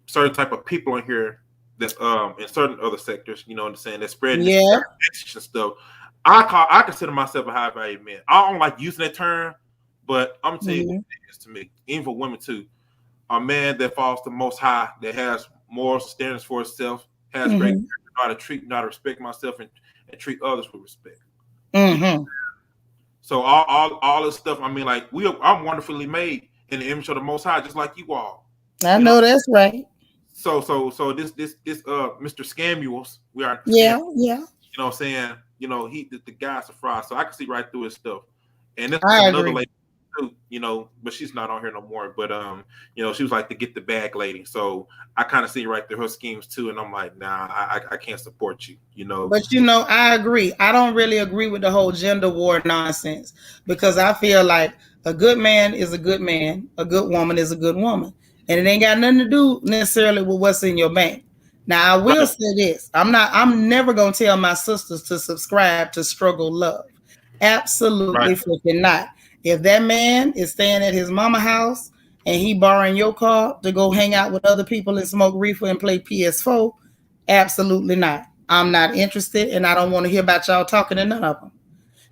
certain type of people in here that in certain other sectors, you know what I'm saying, that spreading this message and stuff. I consider myself a high value man. I don't like using that term, but I'm gonna tell you what it is to me, even for women too. A man that falls the most high, that has moral standards for himself, has great character, know how to respect myself and treat others with respect. So all this stuff, I mean, like I'm wonderfully made in the image of the Most High, just like you all. I know that's right. So this Mr. Scamuels, we are yeah. You know what I'm saying? You know, the guy's a fraud, so I can see right through his stuff. And this I another agree. lady too, you know, but she's not on here no more. But she was like the get the bag lady. So I kind of see right through her schemes too, and I'm like, nah, I can't support you, you know. But you know, I agree. I don't really agree with the whole gender war nonsense because I feel like a good man is a good man, a good woman is a good woman, and it ain't got nothing to do necessarily with what's in your bank. Now, I will say this: I'm never gonna tell my sisters to subscribe to Struggle Love. Absolutely freaking not. If that man is staying at his mama house and he borrowing your car to go hang out with other people and smoke reefer and play PS4, absolutely not. I'm not interested, and I don't want to hear about y'all talking to none of them.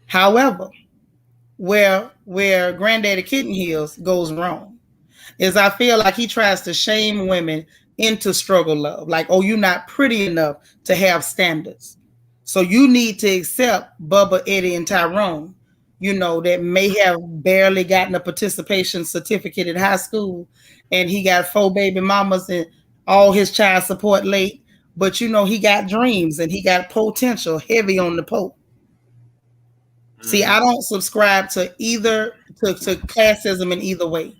However, where Granddaddy Kitten Heels goes wrong is I feel like he tries to shame women into struggle love. Like, oh, you're not pretty enough to have standards. So you need to accept Bubba, Eddie, and Tyrone, you know, that may have barely gotten a participation certificate in high school, and he got 4 baby mamas and all his child support late. But, you know, he got dreams and he got potential heavy on the pole. See, I don't subscribe to either, to classism in either way.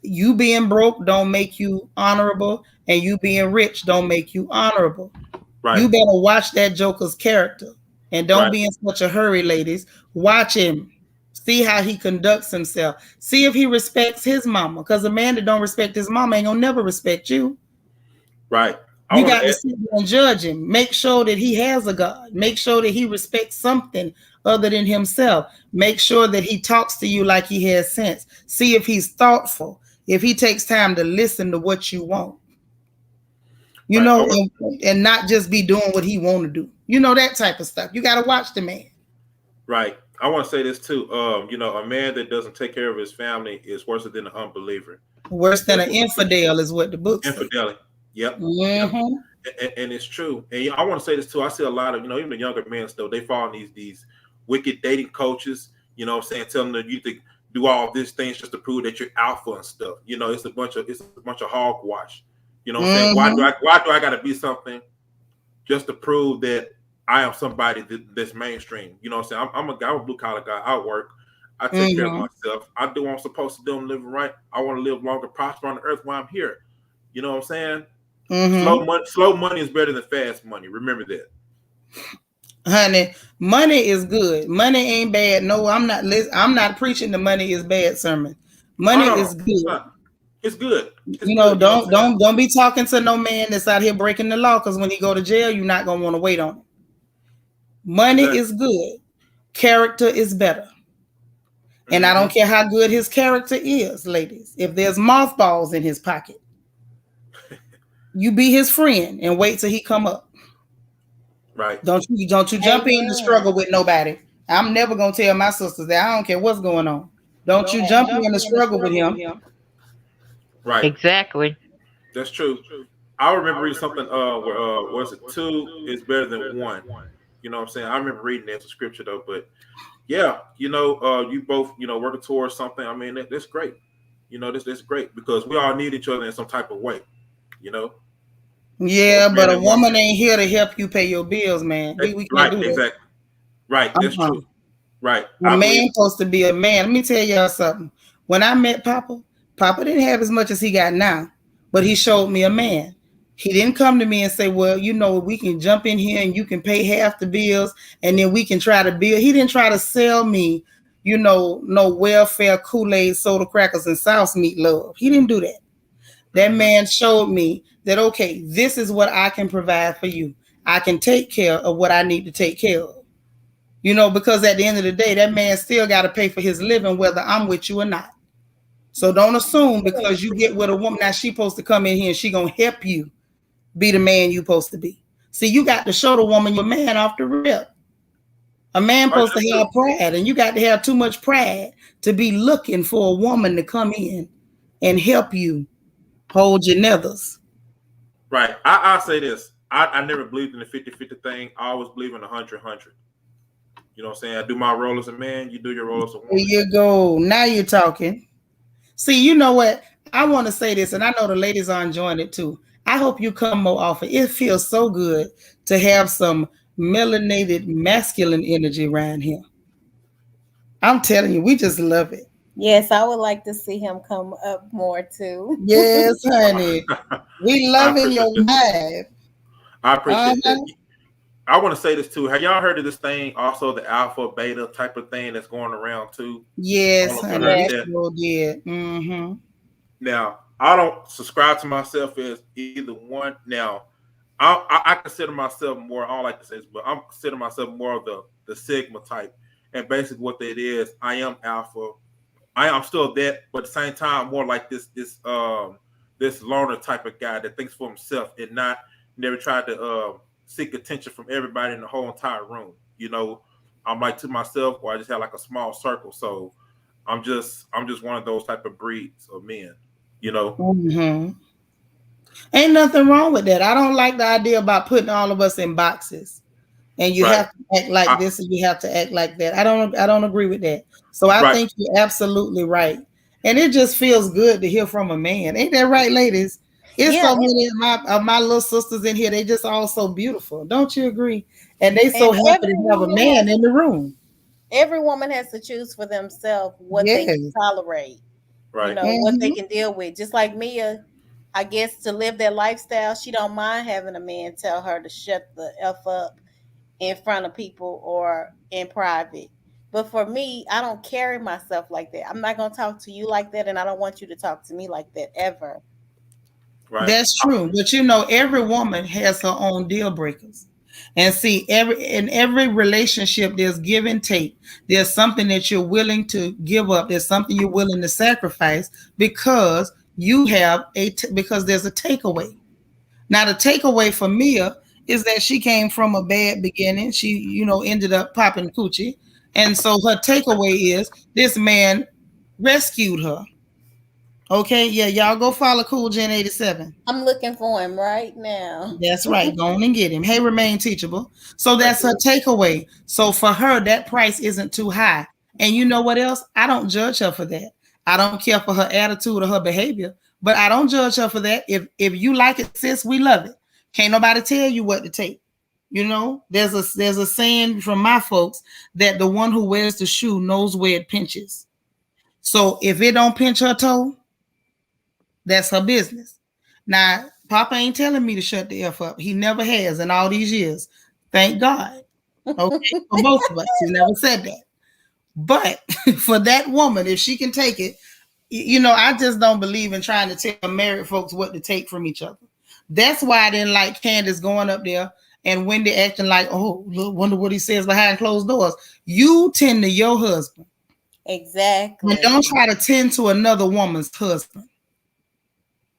You being broke don't make you honorable, and you being rich don't make you honorable. You better watch that Joker's character and don't be in such a hurry, ladies. Watch him. See how he conducts himself. See if he respects his mama, because a man that don't respect his mama ain't gonna never respect you. Right. You got to sit there and judge him. Make sure that he has a God. Make sure that he respects something other than himself. Make sure that he talks to you like he has sense. See if he's thoughtful. If he takes time to listen to what you want. You know, and not just be doing what he want to do. You know, that type of stuff. You got to watch the man. Right. I want to say this too. You know, a man that doesn't take care of his family is worse than an unbeliever. Worse than an infidel is what the book says. Infidelity. Yep. Mm-hmm. Yep. And it's true. And I want to say this too. I see a lot of, you know, even the younger men still, they fall in these wicked dating coaches, you know what I'm saying, telling them you to do all these things just to prove that you're alpha and stuff. You know, it's a bunch of hogwash. You know what I'm saying? Why do I gotta be something just to prove that I am somebody that's mainstream? You know what I'm saying? I'm a blue collar guy. I work. I take care of myself. I do what I'm supposed to do. I'm living right. I want to live longer, prosper on the earth while I'm here. You know what I'm saying? Slow money is better than fast money. Remember that. Honey, money is good. Money ain't bad. No, I'm not preaching the money is bad sermon. Money is good. It's good. You know, don't be talking to no man that's out here breaking the law, because when he go to jail, you're not gonna want to wait on him. Money is good. Character is better. And I don't care how good his character is, ladies. If there's mothballs in his pocket, you be his friend and wait till he come up. Right. Don't you jump in the struggle with nobody. I'm never gonna tell my sisters that. I don't care what's going on. Don't you jump in the struggle with him. Right. Exactly. That's true. I remember reading something where was it two is better than one. You know what I'm saying? I remember reading that scripture though, but yeah, you both, working towards something. I mean, that's great. That's great because we all need each other in some type of way, you know. Yeah, Both but man a and woman. woman ain't here to help you pay your bills, man. We can't Right, do that. exactly. Right, that's Uh-huh. true. Right. A I believe man supposed to be a man. Let me tell y'all something. When I met Papa, Papa didn't have as much as he got now, but he showed me a man. He didn't come to me and say, well, we can jump in here and you can pay half the bills and then we can try to build. He didn't try to sell me, no welfare, Kool-Aid, soda crackers, and sauce meat love. He didn't do that. That man showed me that, okay, this is what I can provide for you. I can take care of what I need to take care of. Because at the end of the day, that man still got to pay for his living, whether I'm with you or not. So don't assume because you get with a woman, now she's supposed to come in here and she going to help you be the man you supposed to be. See, you got to show the woman your man off the rip. A man supposed to have pride, and you got to have too much pride to be looking for a woman to come in and help you hold your nethers. right. I'll say this. I never believed in the 50-50 thing. I always believe in 100-100. You know what I'm saying? I do my role as a man. You do your role as a woman. There you go. Now you're talking. See, you know what? I want to say this, and I know the ladies are enjoying it too. I hope you come more often. It feels so good to have some melanated masculine energy around here. I'm telling you, we just love it. Yes, I would like to see him come up more too. Yes, honey. We I loving appreciate your that. vibe. I appreciate Uh-huh. that. I want to say this too. Have y'all heard of this thing? Also, the alpha beta type of thing that's going around too. Yes, I honey. heard We that. sure did. Mm-hmm. Now, I don't subscribe to myself as either one. Now, I consider myself more. I don't like to say this, but I'm consider myself more of the Sigma type. And basically, what that is, I am alpha. I am still that, but at the same time, more like this loner type of guy that thinks for himself and not never tried to seek attention from everybody in the whole entire room. I'm like to myself, or I just have like a small circle. So I'm just one of those type of breeds of men. Mm-hmm. Ain't nothing wrong with that. I don't like the idea about putting all of us in boxes. And you Right. have to act like this and you have to act like that. I don't agree with that. So I Right. think you're absolutely right. And it just feels good to hear from a man. Ain't that right, ladies? It's Yeah, so many of my little sisters in here. They just all so beautiful. Don't you agree? And they so and happy to have a man in the room. every woman has to choose for themselves what they Yes. can tolerate, Right. what they Mm-hmm. can deal with. Just like Mia, I guess to live that lifestyle, she don't mind having a man tell her to shut the F up in front of people or in private. But for me, I don't carry myself like that. I'm not going to talk to you like that, and I don't want you to talk to me like that ever. Right. That's true. But every woman has her own deal breakers. And see, in every relationship, there's give and take. There's something that you're willing to give up. There's something you're willing to sacrifice because because there's a takeaway. Now, the takeaway for Mia is that she came from a bad beginning. She, ended up popping coochie. And so her takeaway is this man rescued her. Okay, yeah, y'all go follow Cool Gen 87. I'm looking for him right now. That's right. Go on and get him. Hey, remain teachable. So Right. that's her takeaway. So for her, that price isn't too high. And you know what else? I don't judge her for that. I don't care for her attitude or her behavior, but I don't judge her for that. If you like it, sis, we love it. Can't nobody tell you what to take. There's a saying from my folks that the one who wears the shoe knows where it pinches. So if it don't pinch her toe, that's her business. Now, Papa ain't telling me to shut the F up. He never has in all these years. Thank God. Okay, for both of us. He never said that. But for that woman, if she can take it, I just don't believe in trying to tell married folks what to take from each other. That's why I didn't like Candace going up there and Wendy acting like, oh, look, wonder what he says behind closed doors. You tend to your husband. Exactly. And don't try to tend to another woman's husband.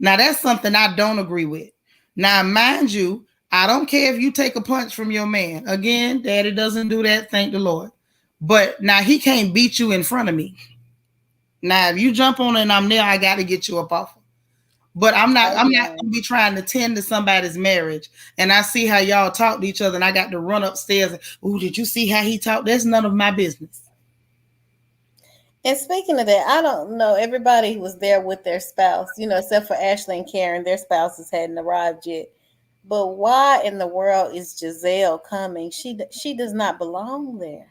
Now, that's something I don't agree with. Now, mind you, I don't care if you take a punch from your man. Again, daddy doesn't do that, thank the Lord. But now he can't beat you in front of me. Now if you jump on and I'm there, I got to get you up off. But I'm not. Oh I'm not yeah. gonna be trying to tend to somebody's marriage, and I see how y'all talk to each other, and I got to run upstairs. Oh, did you see how he talked? That's none of my business. And speaking of that, I don't know. Everybody was there with their spouse, except for Ashley and Karen. Their spouses hadn't arrived yet. But why in the world is Giselle coming? She does not belong there.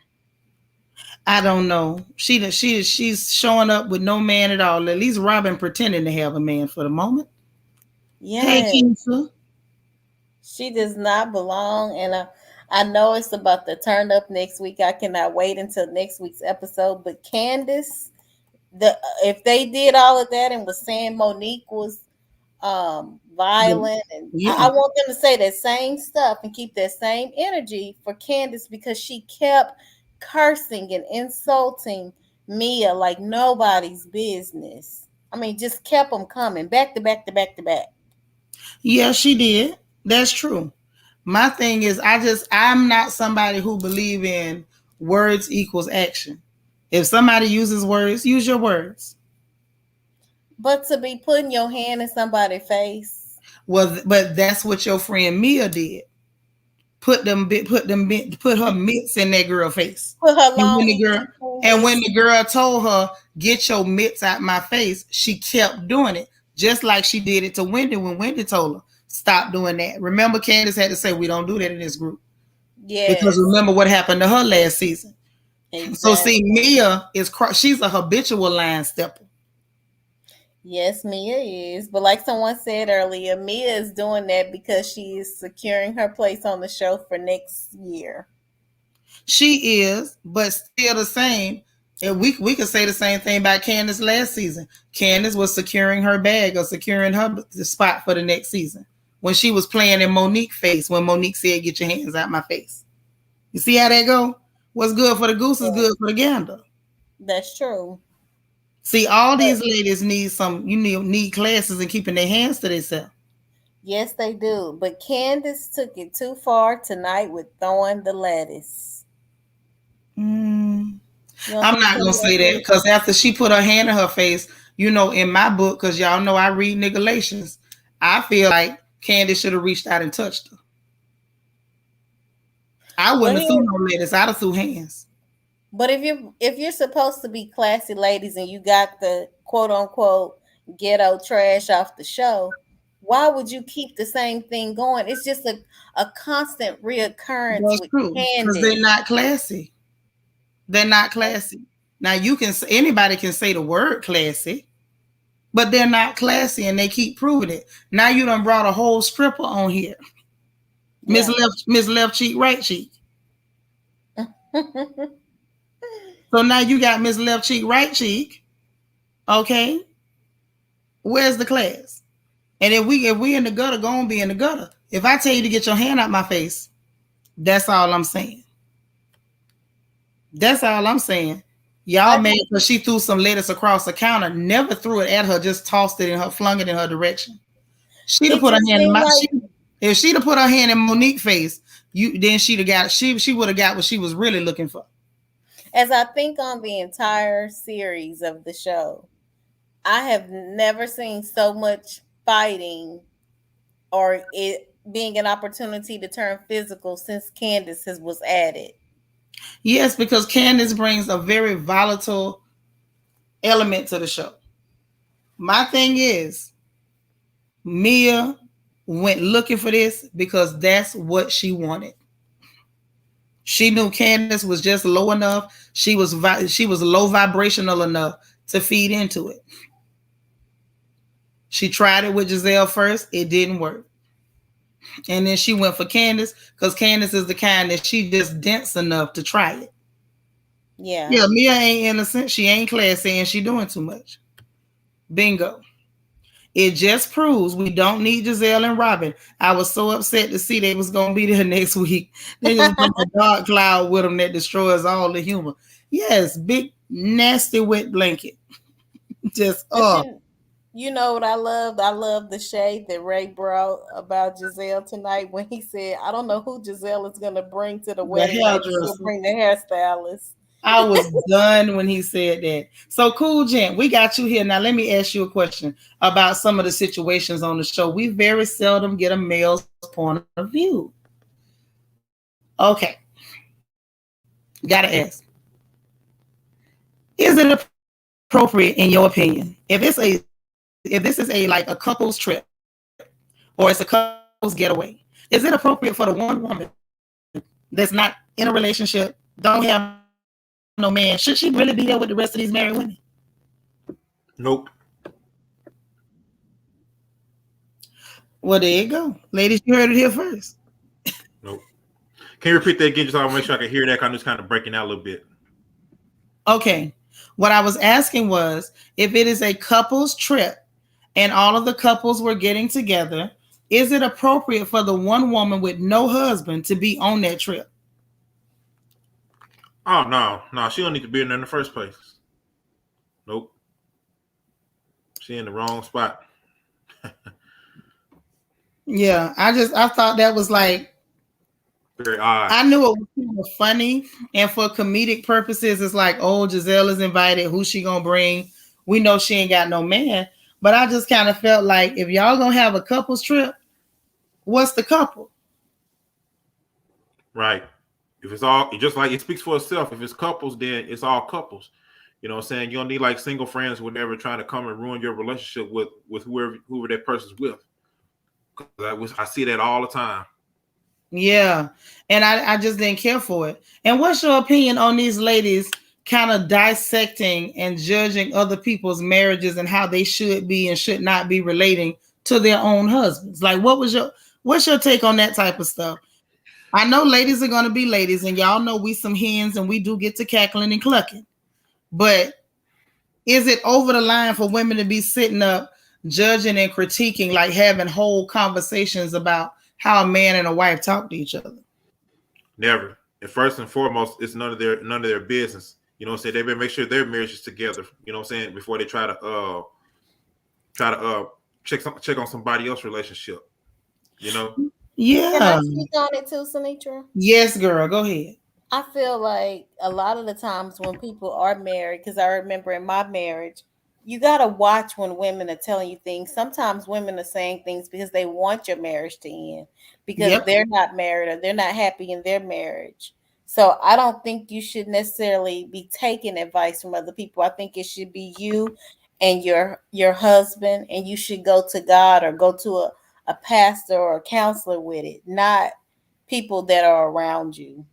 I don't know. She's showing up with no man at all. At least Robin pretending to have a man for the moment. Hey, Yeah, Keisha. she does not belong. And I know it's about to turn up next week. I cannot wait until next week's episode. But Candace, if they did all of that and was saying Monique was violent, and I Yeah. want them to say that same stuff and keep that same energy for Candace, because she kept cursing and insulting Mia like nobody's business. I mean, just kept them coming back to back to back to back. Yeah, she did. That's true. My thing is, I'm not somebody who believe in words equals action. If somebody uses words, use your words. But to be putting your hand in somebody's face, Well, but that's what your friend Mia did. Put her mitts in that girl face. put her And long when the girl, index and when fingers. the girl told her, "Get your mitts out my face," she kept doing it, just like she did it to Wendy when Wendy told her, "Stop doing that." Remember, Candace had to say, "We don't do that in this group," because Yes, remember what happened to her last season. So see, exactly. Mia she's a habitual line stepper. Yes, Mia is. But like someone said earlier, Mia is doing that because she is securing her place on the show for next year. She is, but still the same. And we could say the same thing about Candace last season. Candace was securing her bag or securing her spot for the next season when she was playing in Monique's face when Monique said, "Get your hands out my face." You see how that go? What's good for the goose is Yeah, good for the gander. that's true. See, all But these ladies need need classes and keeping their hands to themselves. yes, they do. But Candace took it too far tonight with throwing the lettuce. Mm, You don't I'm think not some gonna of say those that ladies? because after she put her hand in her face, in my book, because y'all know I read Galatians, I feel like Candace should have reached out and touched her. I But wouldn't have threw here, no lettuce. I'd have threw hands. but if you're supposed to be classy ladies and you got the quote unquote ghetto trash off the show, why would you keep the same thing going? It's just a constant reoccurrence That's with true because they're Candace. not classy. They're not classy. Now anybody can say the word classy, but they're not classy, and they keep proving it. Now you done brought a whole stripper on here, Yeah. Miss Left Cheek, Right Cheek. So now you got Miss Left Cheek, Right Cheek. Okay, where's the class? And if we in the gutter, go and be in the gutter. If I tell you to get your hand out my face, that's all I'm saying. That's all I'm saying. Y'all I mad just because she threw some lettuce across the counter, never threw it at her, just tossed it in her, flung it in her direction. She'd have it put her just hand in seemed my like, if she'd have put her hand in Monique's face, then she'd have got she would have got what she was really looking for. as I think on the entire series of the show, I have never seen so much fighting or it being an opportunity to turn physical since Candace was added. Yes, because Candace brings a very volatile element to the show. My thing is, Mia went looking for this because that's what she wanted. She knew Candace was just low enough. She was low vibrational enough to feed into it. She tried it with Giselle first. It didn't work. And then she went for Candace because Candace is the kind that she just dense enough to try it. Yeah. Yeah, Mia ain't innocent. She ain't classy and she doing too much. Bingo. It just proves we don't need Giselle and Robin. I was so upset to see they was gonna be there next week. They just bring a dark cloud with them that destroys all the humor. Yes, big nasty wet blanket. Just But you know what I loved? I love the shade that Ray brought about Giselle tonight when he said, I don't know who Giselle is gonna bring to the the wedding. Maybe she'll hairdresser. bring the hairstylist. I was done when he said that. So cool, Jen. We got you here. Now let me ask you a question about some of the situations on the show. We very seldom get a male's point of view. Okay. Gotta ask. Is it appropriate in your opinion if this is a like a couple's trip or it's a couple's getaway? Is it appropriate for the one woman that's not in a relationship, don't have no man? Should she really be there with the rest of these married women? Nope. Well, there you go. Ladies, you heard it here first. Nope. Can you repeat that again just so I make sure I can hear that? I'm just kind of breaking out a little bit. Okay. What I was asking was if it is a couple's trip and all of the couples were getting together, is it appropriate for the one woman with no husband to be on that trip? Oh no, she don't need to be in there in the first place. Nope. She in the wrong spot. Yeah, I thought that was like very odd. I knew it was kind of funny, and for comedic purposes, it's like, oh, Giselle is invited. Who's she gonna bring? We know she ain't got no man. But I just kind of felt like if y'all gonna have a couple's trip, what's the couple? Right. If it's all just like it speaks for itself. If it's couples, then it's all couples. You know what I'm saying? You don't need like single friends who never trying to come and ruin your relationship with whoever that person's with. I see that all the time. Yeah. And I just didn't care for it. And what's your opinion on these ladies kind of dissecting and judging other people's marriages and how they should be and should not be relating to their own husbands? Like what's your take on that type of stuff? I know ladies are going to be ladies, and y'all know we some hens and we do get to cackling and clucking. But is it over the line for women to be sitting up judging and critiquing, like having whole conversations about how a man and a wife talk to each other? Never. And first and foremost, it's none of their business. You know what I'm saying? They better make sure their marriage is together. You know what I'm saying? Before they try to check on somebody else's relationship. You know? Yeah. Can I speak on it too, Sinitra? Yes, girl. Go ahead. I feel like a lot of the times when people are married, because I remember in my marriage, you got to watch when women are telling you things. Sometimes women are saying things because they want your marriage to end because they're not married or they're not happy in their marriage. So I don't think you should necessarily be taking advice from other people. I think it should be you and your husband, and you should go to God or go to a pastor or a counselor with it, not people that are around you.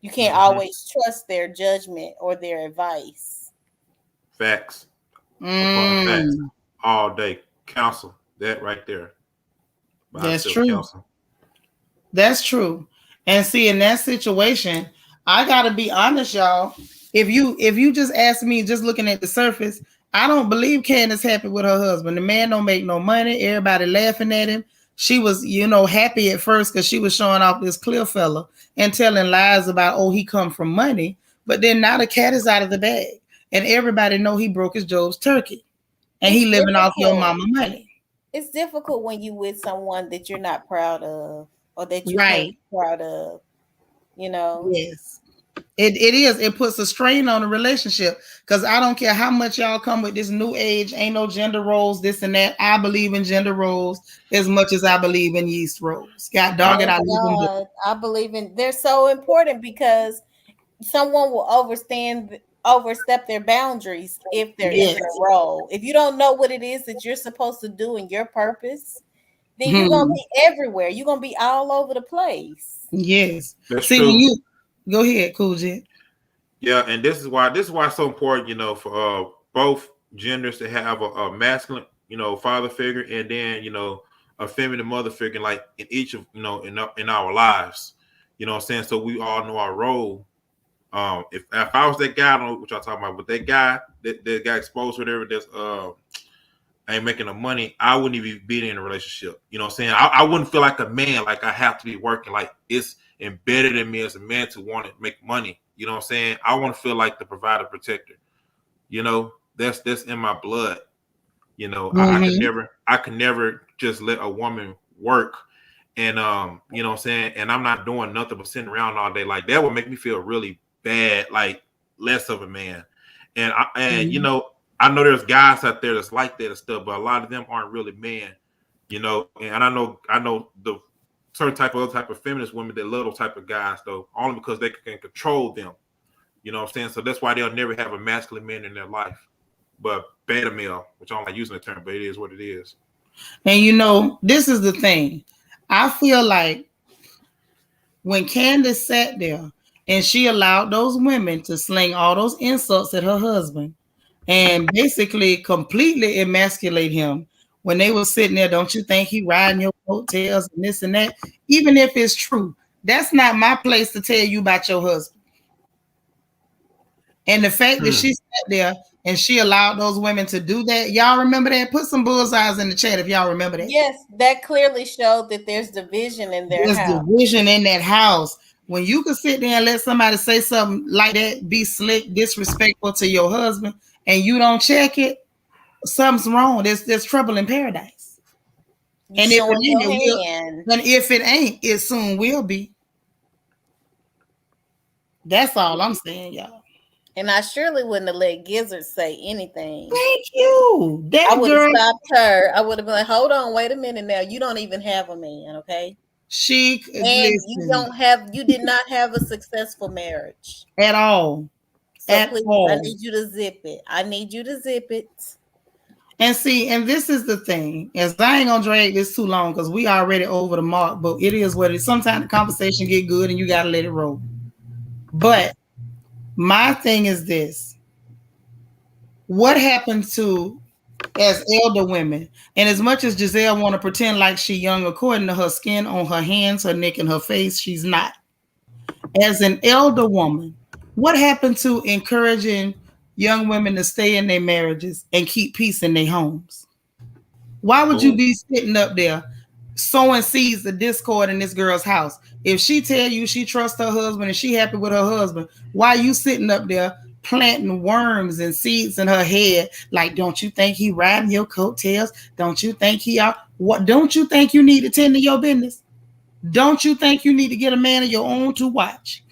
You can't always trust their judgment or their advice. Facts. Facts. All day. Counsel. That right there. That's true. Counsel. That's true. And see, in that situation, I gotta be honest, y'all. If you just ask me, just looking at the surface, I don't believe Candace happy with her husband. The man don't make no money. Everybody laughing at him. She was, happy at first because she was showing off this clear fella and telling lies about, oh, he come from money. But then now the cat is out of the bag. And everybody know he broke his Job's turkey. And he living off your mama money. It's difficult when you with someone that you're not proud of or that you can't be proud of, Yes. It is. It puts a strain on the relationship because I don't care how much y'all come with this new age, ain't no gender roles, this and that. I believe in gender roles as much as I believe in yeast rolls. God dog it, I believe in. They're so important because someone will overstep their boundaries if they're in their role. If you don't know what it is that you're supposed to do and your purpose, then you're gonna be everywhere. You're gonna be all over the place. Yes. That's true. Go ahead, Cool Jet. Yeah, and this is why it's so important, for both genders to have a masculine, father figure, and then a feminine mother figure, like in each of in our lives. You know what I'm saying? So we all know our role. If I was that guy, I don't know what y'all talking about, but that guy that got exposed, whatever, that's ain't making the money, I wouldn't even be in a relationship. You know what I'm saying? I wouldn't feel like a man, like I have to be working, like it's embedded in me as a man to want to make money. You know what I'm saying? I want to feel like the provider, protector. That's in my blood. I could never just let a woman work, and you know what I'm saying, and I'm not doing nothing but sitting around all day. Like that would make me feel really bad. Like less of a man. And you know, I know there's guys out there that's like that and stuff, but a lot of them aren't really men, you know. And I know the certain type of feminist women that love those type of guys though, only because they can control them. You know what I'm saying? So that's why they'll never have a masculine man in their life. But beta male, which I don't like using the term, but it is what it is. And you know, this is the thing. I feel like when Candace sat there and she allowed those women to sling all those insults at her husband and basically completely emasculate him when they were sitting there, don't you think he riding your coattails and this and that? Even if it's true, that's not my place to tell you about your husband. And the fact that she sat there and she allowed those women to do that, y'all remember that? Put some bullseyes in the chat if y'all remember that. Yes, that clearly showed that there's division in their There's house. division in that house. When you can sit there and let somebody say something like that, be slick, disrespectful to your husband, and you don't check it, something's wrong. There's trouble in paradise. You And if showing it your ain't, it will. hand. And if it ain't, it soon will be. That's all I'm saying, y'all. And I surely wouldn't have let Gizzard say anything. Thank you. I That would have girl, stopped her. I would have been like, hold on, wait a minute now. You don't even have a man, okay? she And listen you did not have a successful marriage. at all. So At please, I all. need you to zip it. I need you to zip it. And see, and this is the thing, as I ain't gonna drag this too long because we already over the mark, but it is what it is. Sometimes the conversation get good and you gotta let it roll. But my thing is this: what happens to as elder women? And as much as Giselle want to pretend like she young, according to her skin on her hands, her neck, and her face, she's not. As an elder woman, what happened to encouraging young women to stay in their marriages and keep peace in their homes? Why would you be sitting up there sowing seeds of discord in this girl's house? If she tell you she trusts her husband and she happy with her husband, why you sitting up there planting worms and seeds in her head? Like, don't you think he riding your coattails? Don't you think he out? What? Don't you think you need to tend to your business? Don't you think you need to get a man of your own to watch?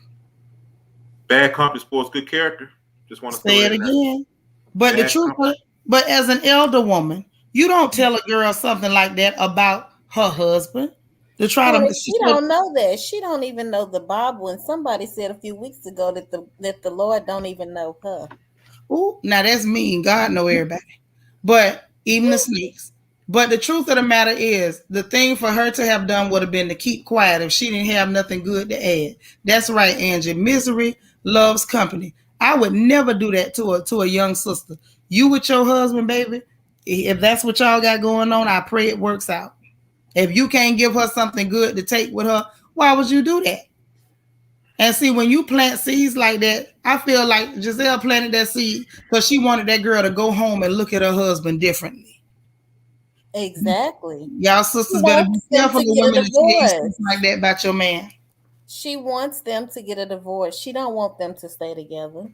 Bad company sports good character. Just want to say it again. But Bad the truth, but as an elder woman, you don't tell a girl something like that about her husband to try Honey, to. she don't know that. She don't even know the Bible. And somebody said a few weeks ago that the Lord don't even know her. Ooh, now that's mean. God know everybody, but even the snakes. But the truth of the matter is, the thing for her to have done would have been to keep quiet if she didn't have nothing good to add. That's right, Angie. Misery loves company. I would never do that to a young sister. You with your husband, baby. If that's what y'all got going on, I pray it works out. If you can't give her something good to take with her, why would you do that? And see, when you plant seeds like that, I feel like Giselle planted that seed because she wanted that girl to go home and look at her husband differently. Exactly. Y'all sisters better be careful of women that tell you something like that about your man. She wants them to get a divorce. She don't want them to stay together.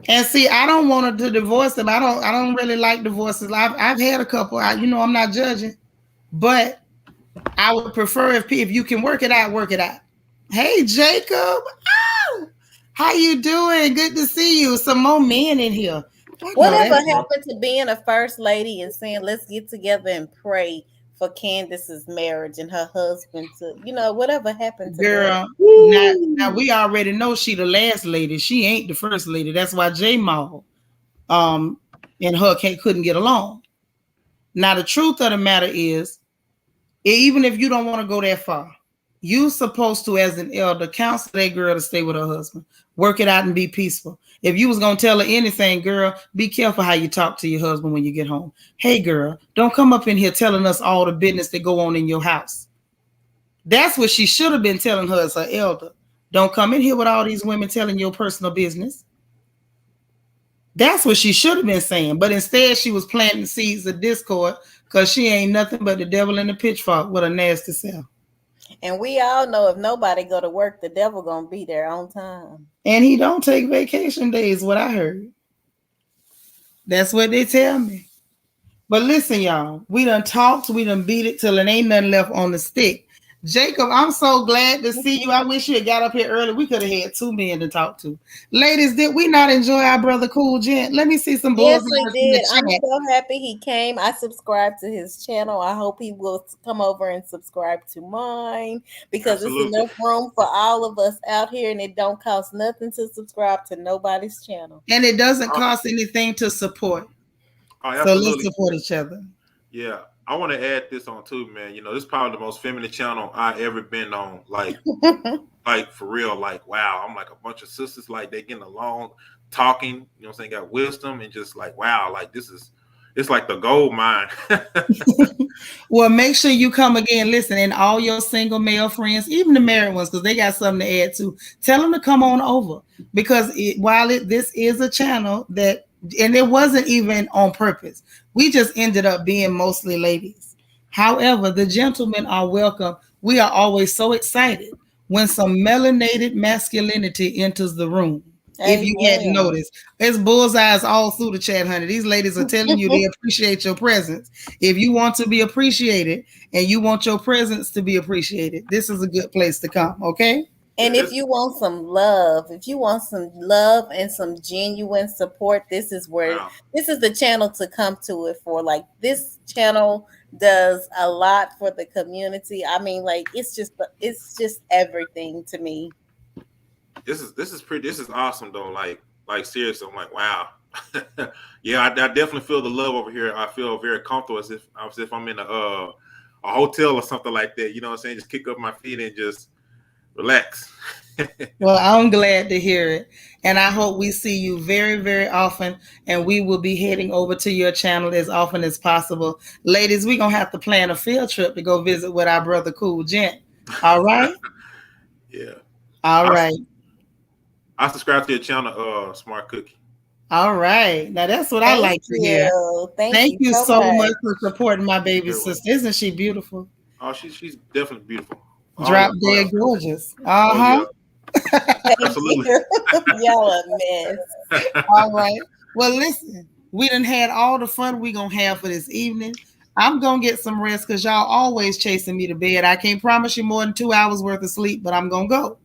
And see, I don't want her to divorce him. I don't really like divorces. I've had a couple. I'm not judging, but I would prefer if you can work it out, work it out. Hey, Jacob. Oh, how you doing? Good to see you. Some more men in here. Whatever happened to being a first lady and saying, let's get together and pray for Candace's marriage and her husband to, whatever happened to girl, now we already know she the last lady. She ain't the first lady. That's why J-Maul and her couldn't get along. Now, the truth of the matter is, even if you don't want to go that far, you supposed to, as an elder, counsel that girl to stay with her husband. Work it out and be peaceful. If you was going to tell her anything, girl, be careful how you talk to your husband when you get home. Hey, girl, don't come up in here telling us all the business that go on in your house. That's what she should have been telling her as her elder. Don't come in here with all these women telling your personal business. That's what she should have been saying. But instead, she was planting seeds of discord because she ain't nothing but the devil in the pitchfork with a nasty self. And we all know if nobody go to work, the devil gonna be there on time. And he don't take vacation days, what I heard. That's what they tell me. But listen, y'all, we done talked, we done beat it till it ain't nothing left on the stick. Jacob, I'm so glad to see you. I wish you had got up here early. We could have had 2 men to talk to. Ladies, did we not enjoy our brother Cool Gent? Let me see some Yes, bullseyes we in the did. I'm chat. so happy he came. I subscribed to his channel. I hope he will come over and subscribe to mine because it's Absolutely. enough room for all of us out here, and it don't cost nothing to subscribe to nobody's channel. And it doesn't Oh, cost anything to support. So let's absolutely. support each other. Yeah. I want to add this on too, man. You know, this is probably the most feminine channel I ever been on. Like for real, like wow, I'm like a bunch of sisters, like they getting along, talking, you know what I'm saying, got wisdom and just like wow, like it's like the gold mine. Well, make sure you come again. Listen, and all your single male friends, even the married ones, because they got something to add too. Tell them to come on over because this is a channel that, and it wasn't even on purpose. We just ended up being mostly ladies. However, the gentlemen are welcome. We are always so excited when some melanated masculinity enters the room. If you hadn't Amen. noticed, it's bullseyes all through the chat, honey. These ladies are telling you they appreciate your presence. If you want to be appreciated and you want your presence to be appreciated, this is a good place to come, okay? Yeah, And if you want some love, if you want some love and some genuine support, this is wow. the channel to come to it for. Like this channel does a lot for the community. I mean, like it's just everything to me. This is awesome though. Like seriously, I'm like, wow. Yeah, I definitely feel the love over here. I feel very comfortable as if I'm in a hotel or something like that. You know what I'm saying? Just kick up my feet and just relax. Well, I'm glad to hear it. And I hope we see you very, very often. And we will be heading over to your channel as often as possible. Ladies, we're going to have to plan a field trip to go visit with our brother Cool Gent. All right? Yeah. All I, right. I subscribe to your channel, Smart Cookie. All right. Now, that's what I Thank like to hear. you. Thank Thank you you so so much much. for supporting my baby You're welcome. sister. Isn't she beautiful? Oh, she's definitely beautiful. Drop All dead y'all. gorgeous. Oh Uh-huh. yeah, Thank absolutely. you. Y'all a mess. All right. Well, listen, we done had all the fun we gonna have for this evening. I'm gonna get some rest because y'all always chasing me to bed. I can't promise you more than 2 hours worth of sleep, but I'm gonna go.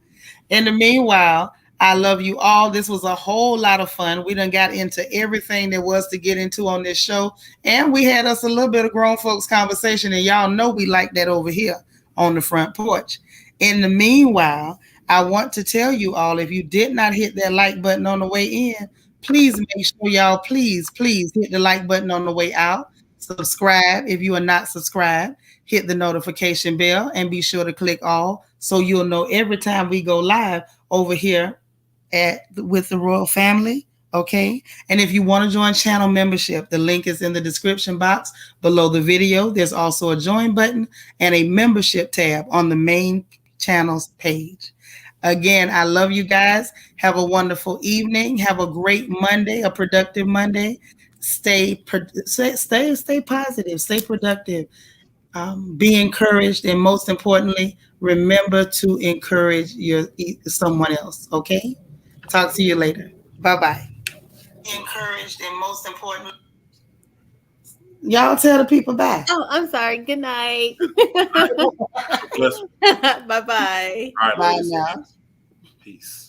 In the meanwhile, I love you all. This was a whole lot of fun. We done got into everything there was to get into on this show. And we had us a little bit of grown folks conversation. And y'all know we like that over here on the front porch. In the meanwhile, I want to tell you all, if you did not hit that like button on the way in, please make sure y'all, please hit the like button on the way out. Subscribe if you are not subscribed. Hit the notification bell and be sure to click all so you'll know every time we go live over here with the royal family. Okay. And if you want to join channel membership, the link is in the description box below the video. There's also a join button and a membership tab on the main channel's page. Again, I love you guys. Have a wonderful evening. Have a great Monday, a productive Monday. Stay positive, stay productive. Be encouraged, and most importantly, remember to encourage someone else. Okay. Talk to you later. Bye bye. Encouraged, and most importantly, y'all tell the people bye. Oh, I'm sorry. Good night. Bless. Bye bye. All right, Bye ladies. now. Peace.